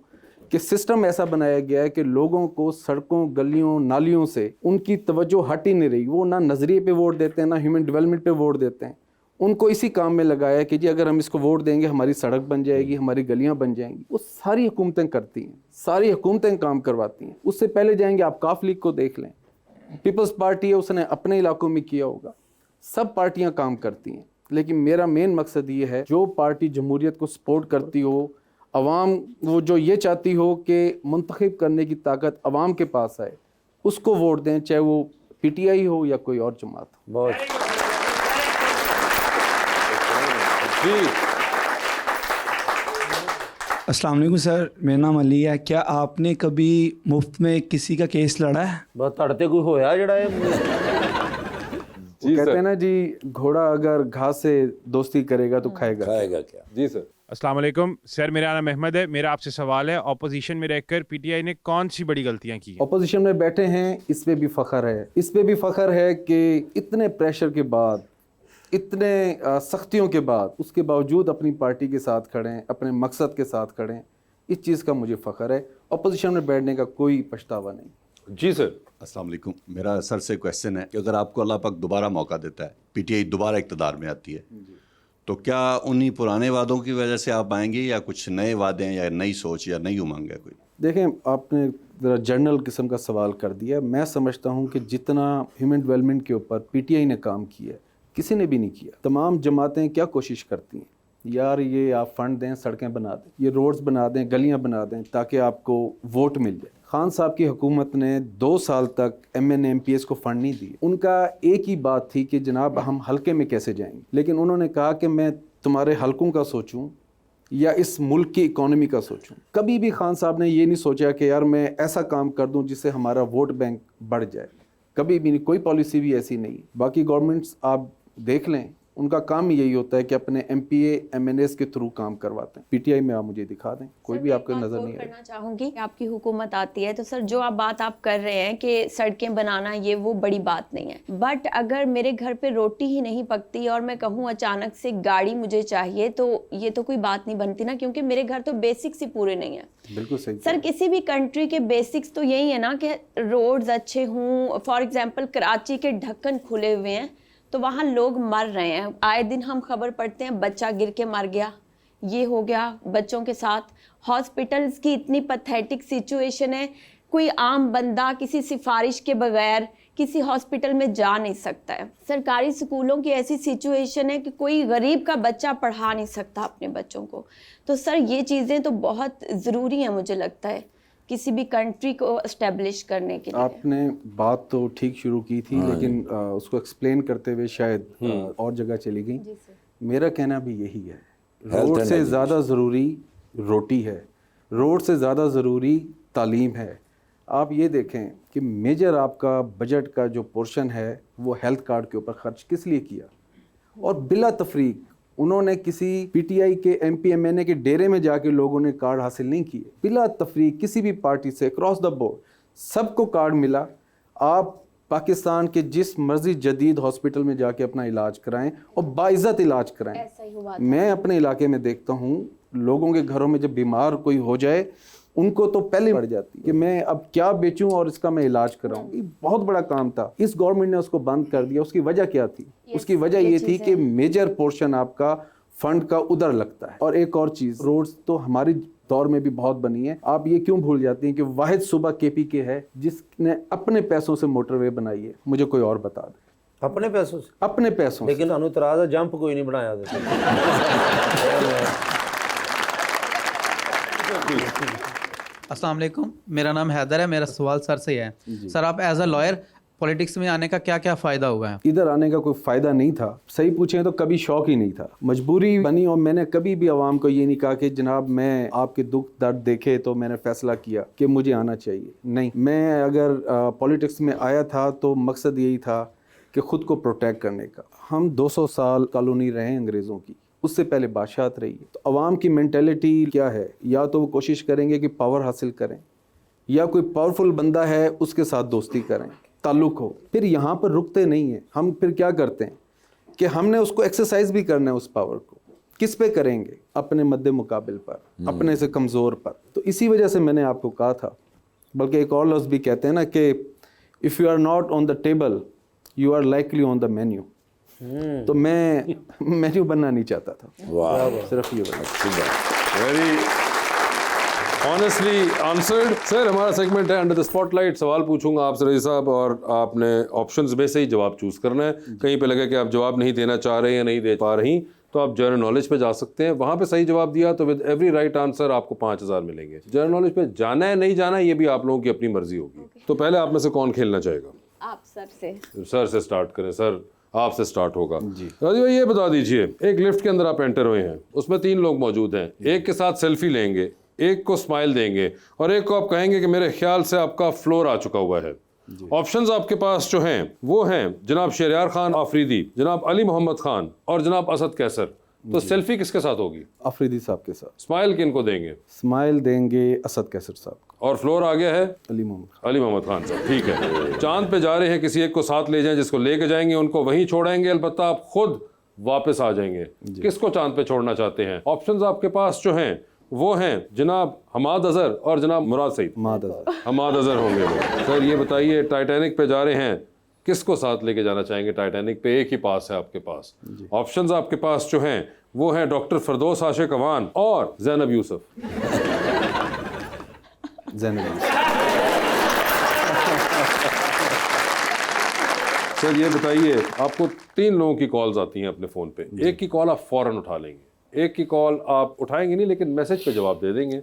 Speaker 5: कि सिस्टम ऐसा बनाया गया है कि लोगों को सड़कों गलियों नालियों से उनकी तवज्जो हट ही नहीं रही। वो ना नज़रिए पे वोट देते हैं ना ह्यूमन डेवलपमेंट पे वोट देते हैं, उनको इसी काम में लगाया कि जी अगर हम इसको वोट देंगे हमारी सड़क बन जाएगी, हमारी गलियाँ बन जाएंगी। वो सारी हुकूमतें करती हैं, सारी हुकूमतें काम करवाती हैं। उससे पहले जाएंगे आप काफ लीग को देख लें, पीपल्स पार्टी है उसने अपने इलाकों में किया होगा, सब पार्टियां काम करती हैं। लेकिन मेरा मेन मकसद ये है जो पार्टी जमहूरियत को सपोर्ट करती हो, अवाम वो जो ये चाहती हो कि मुंतखब करने की ताकत अवाम के पास आए, उसको वोट दें, चाहे वो पीटीआई हो या कोई और जमात हो।
Speaker 3: बहुत
Speaker 1: जी
Speaker 11: अस्सलाम वालेकुम सर, मेरा नाम अली है। क्या आपने कभी मुफ्त में किसी का केस लड़ा है?
Speaker 3: बहुत तड़ते कोई होया जड़ा है
Speaker 5: कहते हैं ना जी, घोड़ा अगर घास से दोस्ती करेगा तो खाएगा
Speaker 2: खाएगा क्या।
Speaker 1: जी सर।
Speaker 12: अस्सलाम वालेकुम सर, मेरा नाम अहमद है। मेरा आपसे सवाल है, ऑपोजिशन में रहकर पीटीआई ने कौन सी बड़ी गलतियां की हैं?
Speaker 5: अपोजिशन में बैठे हैं, इस पे भी फ़ख्र है। इस पे भी फ़ख्र है कि इतने प्रेशर के बाद, इतने सख्तियों के बाद, उसके बावजूद अपनी पार्टी के साथ खड़े हैं, अपने मकसद के साथ खड़े हैं। इस चीज़ का मुझे फ़ख्र है। अपोजिशन में बैठने का कोई पछतावा नहीं।
Speaker 1: जी सर।
Speaker 13: अस्सलाम वालेकुम। मेरा सर से क्वेश्चन है कि अगर आपको अल्लाह पाक दोबारा मौका देता है, पीटीआई दोबारा इक़्तिदार में आती है, तो क्या उन्हीं पुराने वादों की वजह से आप आएंगे या कुछ नए वादे हैं या नई सोच या नई उमंग है कोई?
Speaker 5: देखें, आपने ज़रा जनरल किस्म का सवाल कर दिया। मैं समझता हूँ कि जितना ह्यूमन डेवलपमेंट के ऊपर पीटीआई ने काम किया है, किसी ने भी नहीं किया। तमाम जमातें क्या कोशिश करती हैं, यार ये आप फ़ंड दें, सड़कें बना दें, ये रोड्स बना दें, गलियां बना दें ताकि आपको वोट मिल जाए। खान साहब की हुकूमत ने 2 साल तक MN MPs को फ़ंड नहीं दिए। उनका एक ही बात थी कि जनाब हम हल्के में कैसे जाएंगे, लेकिन उन्होंने कहा कि मैं तुम्हारे हलकों का सोचूं या इस मुल्क की इकॉनमी का सोचूं। कभी भी खान साहब ने ये नहीं सोचा कि यार मैं ऐसा काम कर दूं जिससे हमारा वोट बैंक बढ़ जाए। कभी भी नहीं, कोई पॉलिसी भी ऐसी नहीं। बाकी गवर्नमेंट्स आप देख लें, उनका काम ही यही होता है कि अपने MPA MNAs के थ्रू काम करवाते हैं। पीटीआई में आप मुझे दिखा दें, कोई भी आपको नज़र नहीं
Speaker 6: करना चाहूँगी। आपकी हुकूमत आती है तो सर जो बात आप कर रहे हैं कि सड़कें बनाना ये वो बड़ी बात नहीं है, बट अगर मेरे घर पे रोटी ही नहीं पकती और मैं कहूँ अचानक से गाड़ी मुझे चाहिए, तो ये तो कोई बात नहीं बनती ना, क्योंकि मेरे घर तो बेसिक्स ही पूरे नहीं है।
Speaker 5: बिल्कुल सही
Speaker 6: सर, किसी भी कंट्री के बेसिक्स तो यही है ना कि रोड्स अच्छे हों। फॉर एग्जांपल कराची के ढक्कन खुले हुए हैं तो वहाँ लोग मर रहे हैं। आए दिन हम खबर पढ़ते हैं बच्चा गिर के मर गया, ये हो गया बच्चों के साथ। हॉस्पिटल्स की इतनी पैथेटिक सिचुएशन है, कोई आम बंदा किसी सिफारिश के बगैर किसी हॉस्पिटल में जा नहीं सकता है। सरकारी स्कूलों की ऐसी सिचुएशन है कि कोई गरीब का बच्चा पढ़ा नहीं सकता अपने बच्चों को। तो सर ये चीज़ें तो बहुत ज़रूरी हैं मुझे लगता है किसी भी कंट्री को एस्टेब्लिश करने के लिए।
Speaker 5: आपने बात तो ठीक शुरू की थी, लेकिन उसको एक्सप्लेन करते हुए शायद और जगह चली गई। मेरा कहना भी यही है, रोड से ज़्यादा ज़रूरी रोटी है, रोड से ज़्यादा ज़रूरी तालीम है। आप ये देखें कि मेजर आपका बजट का जो पोर्शन है वो हेल्थ कार्ड के ऊपर खर्च किस लिए किया, और बिला तफरीक उन्होंने किसी पीटीआई के MP MNA के डेरे में जाके लोगों ने कार्ड हासिल नहीं किए। बिला तफरीक किसी भी पार्टी से अक्रॉस द बोर्ड सबको कार्ड मिला। आप पाकिस्तान के जिस मर्जी जदीद हॉस्पिटल में जाके अपना इलाज कराएं और बाइज़्ज़त इलाज कराएं। मैं अपने इलाके में देखता हूँ लोगों के घरों में जब बीमार कोई हो जाए उनको तो पहले बढ़ जाती कि मैं अब क्या बेचूं और इसका मैं इलाज कराऊं। ये बहुत बड़ा काम था, इस गवर्नमेंट ने उसको बंद कर दिया। उसकी वजह क्या थी? उसकी वजह ये थी कि मेजर पोर्शन आपका फंड का उधर लगता है। और एक और चीज़, रोड्स तो हमारी दौर में भी बहुत बनी है। आप ये क्यों भूल जाती हैं कि वाहिद सूबा KPK है जिसने अपने पैसों से मोटरवे बनाई है? मुझे कोई और बता दे।
Speaker 3: अपने पैसों से?
Speaker 5: अपने पैसों।
Speaker 3: लेकिन अनुतराज जंप कोई नहीं बनाया
Speaker 14: अस्सलाम वालेकुम, मेरा नाम हैदर है। मेरा सवाल सर से है, सर आप एज अ लॉयर पॉलिटिक्स में आने का क्या क्या फ़ायदा हुआ है?
Speaker 5: इधर आने का कोई फ़ायदा नहीं था, सही पूछें तो कभी शौक ही नहीं था, मजबूरी बनी। और मैंने कभी भी आवाम को ये नहीं कहा कि जनाब मैं आपके दुख दर्द देखे तो मैंने फ़ैसला किया कि मुझे आना चाहिए। नहीं, मैं अगर पॉलिटिक्स में आया था तो मकसद यही था कि ख़ुद को प्रोटेक्ट करने का। हम 200 साल कॉलोनी रहे हैं अंग्रेज़ों की, उससे पहले बादशाहत रही है। तो अवाम की मेंटेलिटी क्या है? या तो वो कोशिश करेंगे कि पावर हासिल करें, या कोई पावरफुल बंदा है उसके साथ दोस्ती करें, ताल्लुक़ हो। फिर यहाँ पर रुकते नहीं हैं हम। फिर क्या करते हैं कि हमने उसको एक्सरसाइज भी करना है उस पावर को। किस पे करेंगे? अपने मद्दे मुकाबिल पर, अपने से कमज़ोर पर। तो इसी वजह से मैंने आपको कहा था, बल्कि एक और लफ्ज़ भी कहते हैं ना कि if you are not on the table you are likely on the menu. तो मैं मेन्यू बनना नहीं चाहता था।
Speaker 2: वाह,
Speaker 5: सिर्फ ये
Speaker 1: वेरी ऑनेस्टली आंसर्ड। सर, हमारा सेगमेंट है अंडर द स्पॉटलाइट। सवाल पूछूंगा आपसे रजी साहब, और आपने ऑप्शंस में से ही जवाब चूज़ करना है। कहीं पे लगे कि आप जवाब नहीं देना चाह रहे हैं या नहीं दे पा रही, तो आप जनरल नॉलेज पे जा सकते हैं। वहाँ पे सही जवाब दिया तो विद एवरी राइट आंसर आपको 5000 मिलेंगे। जनरल नॉलेज पे जाना है नहीं जाना है ये भी आप लोगों की अपनी मर्जी होगी। तो पहले आप में से कौन खेलना चाहेगा?
Speaker 6: आप सर से।
Speaker 1: सर से स्टार्ट करें। सर आपसे स्टार्ट होगा जी। राजी भाई, ये बता दीजिए, एक लिफ्ट के अंदर आप एंटर हुए हैं, उसमें 3 लोग मौजूद हैं। एक के साथ सेल्फी लेंगे, एक को स्माइल देंगे, और एक को आप कहेंगे कि मेरे ख्याल से आपका फ्लोर आ चुका हुआ है। ऑप्शंस आपके पास जो हैं वो हैं जनाब शहरयार खान आफरीदी, जनाब अली मोहम्मद खान और जनाब असद कैसर। तो सेल्फी किसके साथ होगी?
Speaker 5: अफरीदी साहब के साथ।
Speaker 1: स्माइल किनको देंगे?
Speaker 5: स्माइल देंगे असद कैसर साहब को।
Speaker 1: और फ्लोर आ गया है
Speaker 5: अली मोहम्मद
Speaker 1: अली मोहम्मद खान साहब। ठीक है, चांद पे जा रहे हैं, किसी एक को साथ ले जाएं, जिसको लेके जाएंगे उनको वहीं छोड़ेंगे, अलबत्ता आप खुद वापस आ जाएंगे। किसको चांद पे छोड़ना चाहते हैं? ऑप्शंस आपके पास जो हैं वो हैं जनाब हमाद अजहर और जनाब मुराद सईद। हमाद अजहर होंगे वो। सर ये बताइए, टाइटैनिक पे जा रहे हैं, किसको साथ लेके जाना चाहेंगे टाइटैनिक पे? एक ही पास है आपके पास। ऑप्शंस आपके पास जो हैं वो हैं डॉक्टर फरदौस आशिक अवान और ज़ैनब यूसुफ।
Speaker 5: ज़ैनब।
Speaker 1: सर ये बताइए, आपको 3 लोगों की कॉल्स आती हैं अपने फ़ोन पे, एक की कॉल आप फ़ौरन उठा लेंगे, एक की कॉल आप उठाएंगे नहीं लेकिन मैसेज पे जवाब दे देंगे,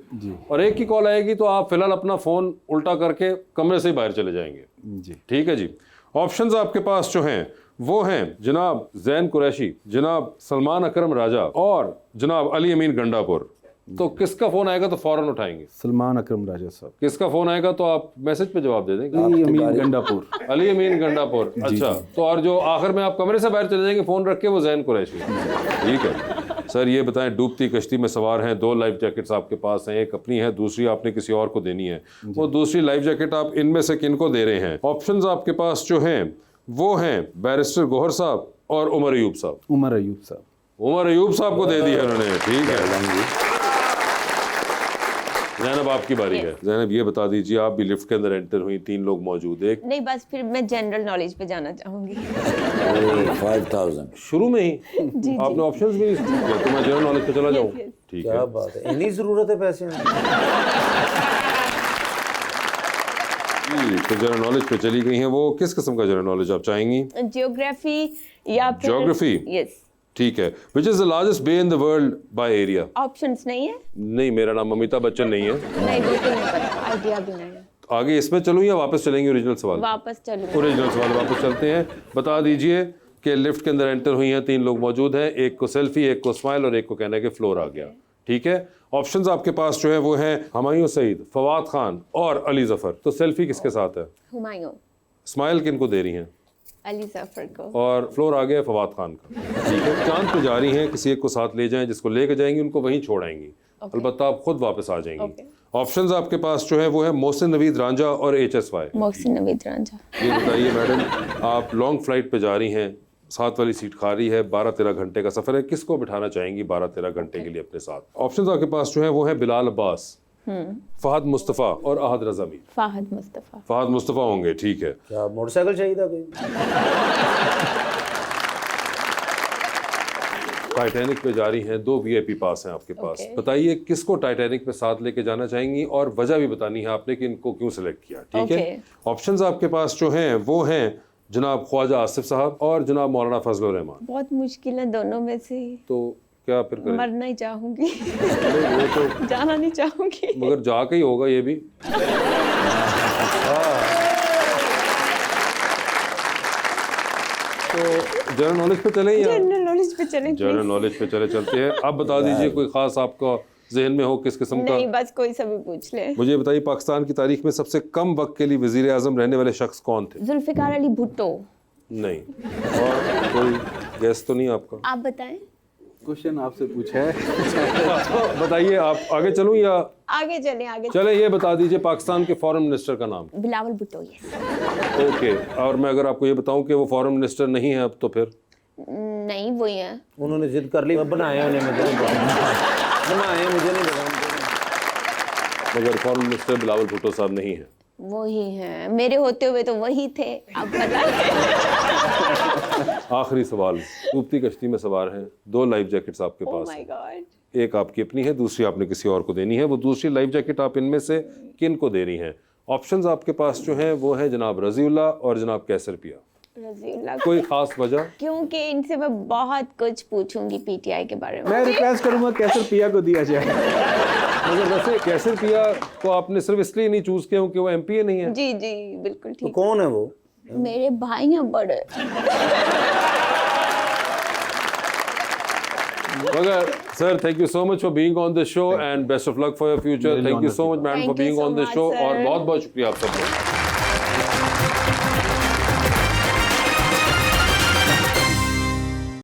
Speaker 1: और एक की कॉल आएगी तो आप फिलहाल अपना फ़ोन उल्टा करके कमरे से ही बाहर चले जाएंगे
Speaker 5: जी।
Speaker 1: ठीक है जी। ऑप्शंस आपके पास जो हैं वो हैं जनाब ज़ैन कुरैशी, जनाब सलमान अकरम राजा और जनाब अली अमीन गंडापुर। तो किसका फ़ोन आएगा तो फ़ौरन उठाएंगे?
Speaker 5: सलमान अकरम राजा साहब।
Speaker 1: किसका फ़ोन आएगा तो आप मैसेज पे जवाब दे देंगे?
Speaker 5: अली अमीन गंडापुर।
Speaker 1: अली अमीन गंडापुर। अच्छा, तो और जो आखिर में आप कमरे से बाहर चले जाएंगे फ़ोन रख के, वो ज़ैन कुरैशी। ठीक है सर, ये बताएं, डूबती कश्ती में सवार हैं, 2 लाइफ जैकेट्स आपके पास हैं, एक अपनी है, दूसरी आपने किसी और को देनी है। वो दूसरी लाइफ जैकेट आप इनमें से किनको दे रहे हैं? ऑप्शंस आपके पास जो हैं वो हैं बैरिस्टर गौहर साहब और उमर अयूब साहब।
Speaker 5: उमर अयूब साहब।
Speaker 1: उमर अयूब साहब को दे दी है उन्होंने। ठीक है ज़ैनब, आपकी बारी है। ज़ैनब ये बता दीजिए, आप भी लिफ्ट के अंदर एंटर हुई, 3 लोग मौजूद, एक
Speaker 6: नहीं, बस फिर मैं जनरल नॉलेज पे जाना चाहूंगी।
Speaker 2: 5000
Speaker 1: शुरू में ही आपने ऑप्शंस भी नहीं दिए, तो मैं जनरल नॉलेज पे चला जाऊँ? ठीक है,
Speaker 3: क्या बात है, इतनी ज़रूरत है पैसे में?
Speaker 1: तो जनरल नॉलेज पे चली गई हैं वो। किस किस्म का जनरल नॉलेज आप चाहेंगी?
Speaker 6: ज्योग्राफी या फिर
Speaker 1: ज्योग्राफी?
Speaker 6: यस।
Speaker 1: ठीक है। Which is the largest bay in the world by area?
Speaker 6: Options नहीं है?
Speaker 1: नहीं, मेरा नाम अमिताभ बच्चन नहीं है।
Speaker 6: नहीं, बिल्कुल नहीं पता, आइडिया भी नहीं है।
Speaker 1: आगे इसमें चलूं या वापस चलेंगे ओरिजिनल सवाल?
Speaker 6: वापस चलूं।
Speaker 1: ओरिजिनल सवाल वापस चलते हैं। बता दीजिए कि लिफ्ट के अंदर एंटर हुई हैं, 3 लोग मौजूद हैं, एक को सेल्फी, एक को स्माइल और एक को कहना है कि फ्लोर आ गया। ठीक है, ऑप्शंस आपके पास जो है वो हैं हुमायूं सईद, फवाद खान और अली जफर। तो सेल्फी किसके साथ है?
Speaker 6: हुमायूं।
Speaker 1: स्माइल किनको दे रही हैं?
Speaker 6: अली जफर को।
Speaker 1: और फ्लोर आ गया फवाद खान का। ठीक है, चांद पे जा रही हैं, किसी एक को साथ ले जाएं, जिसको लेके जाएंगी उनको वहीं छोड़ाएंगी, अलबत्ता आप खुद वापस आ जाएंगी। ऑप्शंस आपके पास जो है वो है मोहसिन नवीद रांझा और HSY।
Speaker 6: मोहसिन नवीद रांझा।
Speaker 1: ये बताइए मैडम, आप लॉन्ग फ्लाइट पे जा रही हैं, साथ वाली सीट खाली है, 12-13 घंटे का सफर है, किसको बिठाना चाहेंगी 12-13 घंटे के लिए अपने साथ? ऑप्शंस आपके पास जो है वो है बिलाल अब्बास, फहद मुस्तफ़ा और अहद रज़ा मीर।
Speaker 6: फहद मुस्तफ़ा।
Speaker 1: फहद मुस्तफ़ा होंगे। ठीक है।
Speaker 3: क्या मोटरसाइकिल चाहिए था कोई?
Speaker 1: टाइटैनिक पे जा रही हैं, 2 VIP पास हैं आपके पास। बताइए किसको टाइटैनिक पे साथ लेके जाना चाहेंगी और वजह भी बतानी है आपने कि इनको क्यों सिलेक्ट किया। ठीक है, ऑप्शंस आपके पास जो हैं वो हैं जनाब ख्वाजा आसिफ साहब और जनाब मौलाना फजलुर रहमान।
Speaker 6: बहुत मुश्किल है दोनों में से,
Speaker 1: तो क्या फिर करें?
Speaker 6: मरना ही चाहूंगी।
Speaker 1: वो तो
Speaker 6: जाना नहीं चाहूंगी,
Speaker 1: मगर जाके ही होगा ये भी। तो जनरल नॉलेज पे चले या
Speaker 6: जनरल नॉलेज पे चलें?
Speaker 1: जनरल नॉलेज पे चलते हैं। अब बता दीजिए कोई खास आपका जहन में हो किस किस्म का?
Speaker 6: नहीं, बस कोई सा भी पूछ ले।
Speaker 1: मुझे बताइए, पाकिस्तान की तारीख में सबसे कम वक्त के लिए वजीर आजम रहने वाले शख्स कौन थे?
Speaker 6: जुल्फिकार अली भुट्टो।
Speaker 1: नहीं, और कोई गैस तो नहीं आपका?
Speaker 6: आप बताएं।
Speaker 5: क्वेश्चन आपसे पूछा है।
Speaker 1: बताइए, आप आगे चलूं या
Speaker 6: आगे चलें?
Speaker 1: चले। ये बता दीजिए पाकिस्तान के फॉरेन मिनिस्टर का नाम?
Speaker 6: बिलावल भुट्टो। यस।
Speaker 1: ओके, और मैं अगर आपको ये बताऊं कि वो फॉरेन मिनिस्टर नहीं है अब, तो फिर?
Speaker 6: नहीं, वही है।
Speaker 3: उन्होंने जिद कर ली, बनाया उन्हें, मुझे नहीं बनाए, मुझे नहीं पता।
Speaker 1: मगर फॉरेन मिनिस्टर बिलावल भुट्टो साहब नहीं है।
Speaker 6: वही है, मेरे होते हुए तो वही थे। अब बता।
Speaker 1: आखिरी सवाल, डूबती कश्ती में सवार हैं, 2 लाइफ जैकेट्स आपके पास
Speaker 6: माय गॉड।
Speaker 1: एक आपकी अपनी है, दूसरी आपने किसी और को देनी है। वो दूसरी लाइफ जैकेट आप इनमें से किन को दे रही हैं? ऑप्शंस आपके पास जो हैं वो है जनाब रजीउल्लाह और जनाब कैसर पिया।
Speaker 6: रजीउल्लाह।
Speaker 1: कोई खास वजह?
Speaker 6: क्योंकि इनसे मैं बहुत कुछ पूछूंगी PTI के बारे में।
Speaker 5: मैं रिक्वेस्ट करूंगा कैसर पिया को दिया जाए।
Speaker 1: मगर वैसे कैसर पिया को आपने सिर्फ इसलिए नहीं चूज किया क्योंकि वो MPA नहीं है?
Speaker 6: जी जी बिल्कुल ठीक।
Speaker 3: तो कौन है वो?
Speaker 6: मेरे भाई हैं बड़े।
Speaker 1: मगर sir, thank you so much for being on the show and best of luck for your future. Thank you so much madam for being on the show, और बहुत बहुत शुक्रिया आप सबका।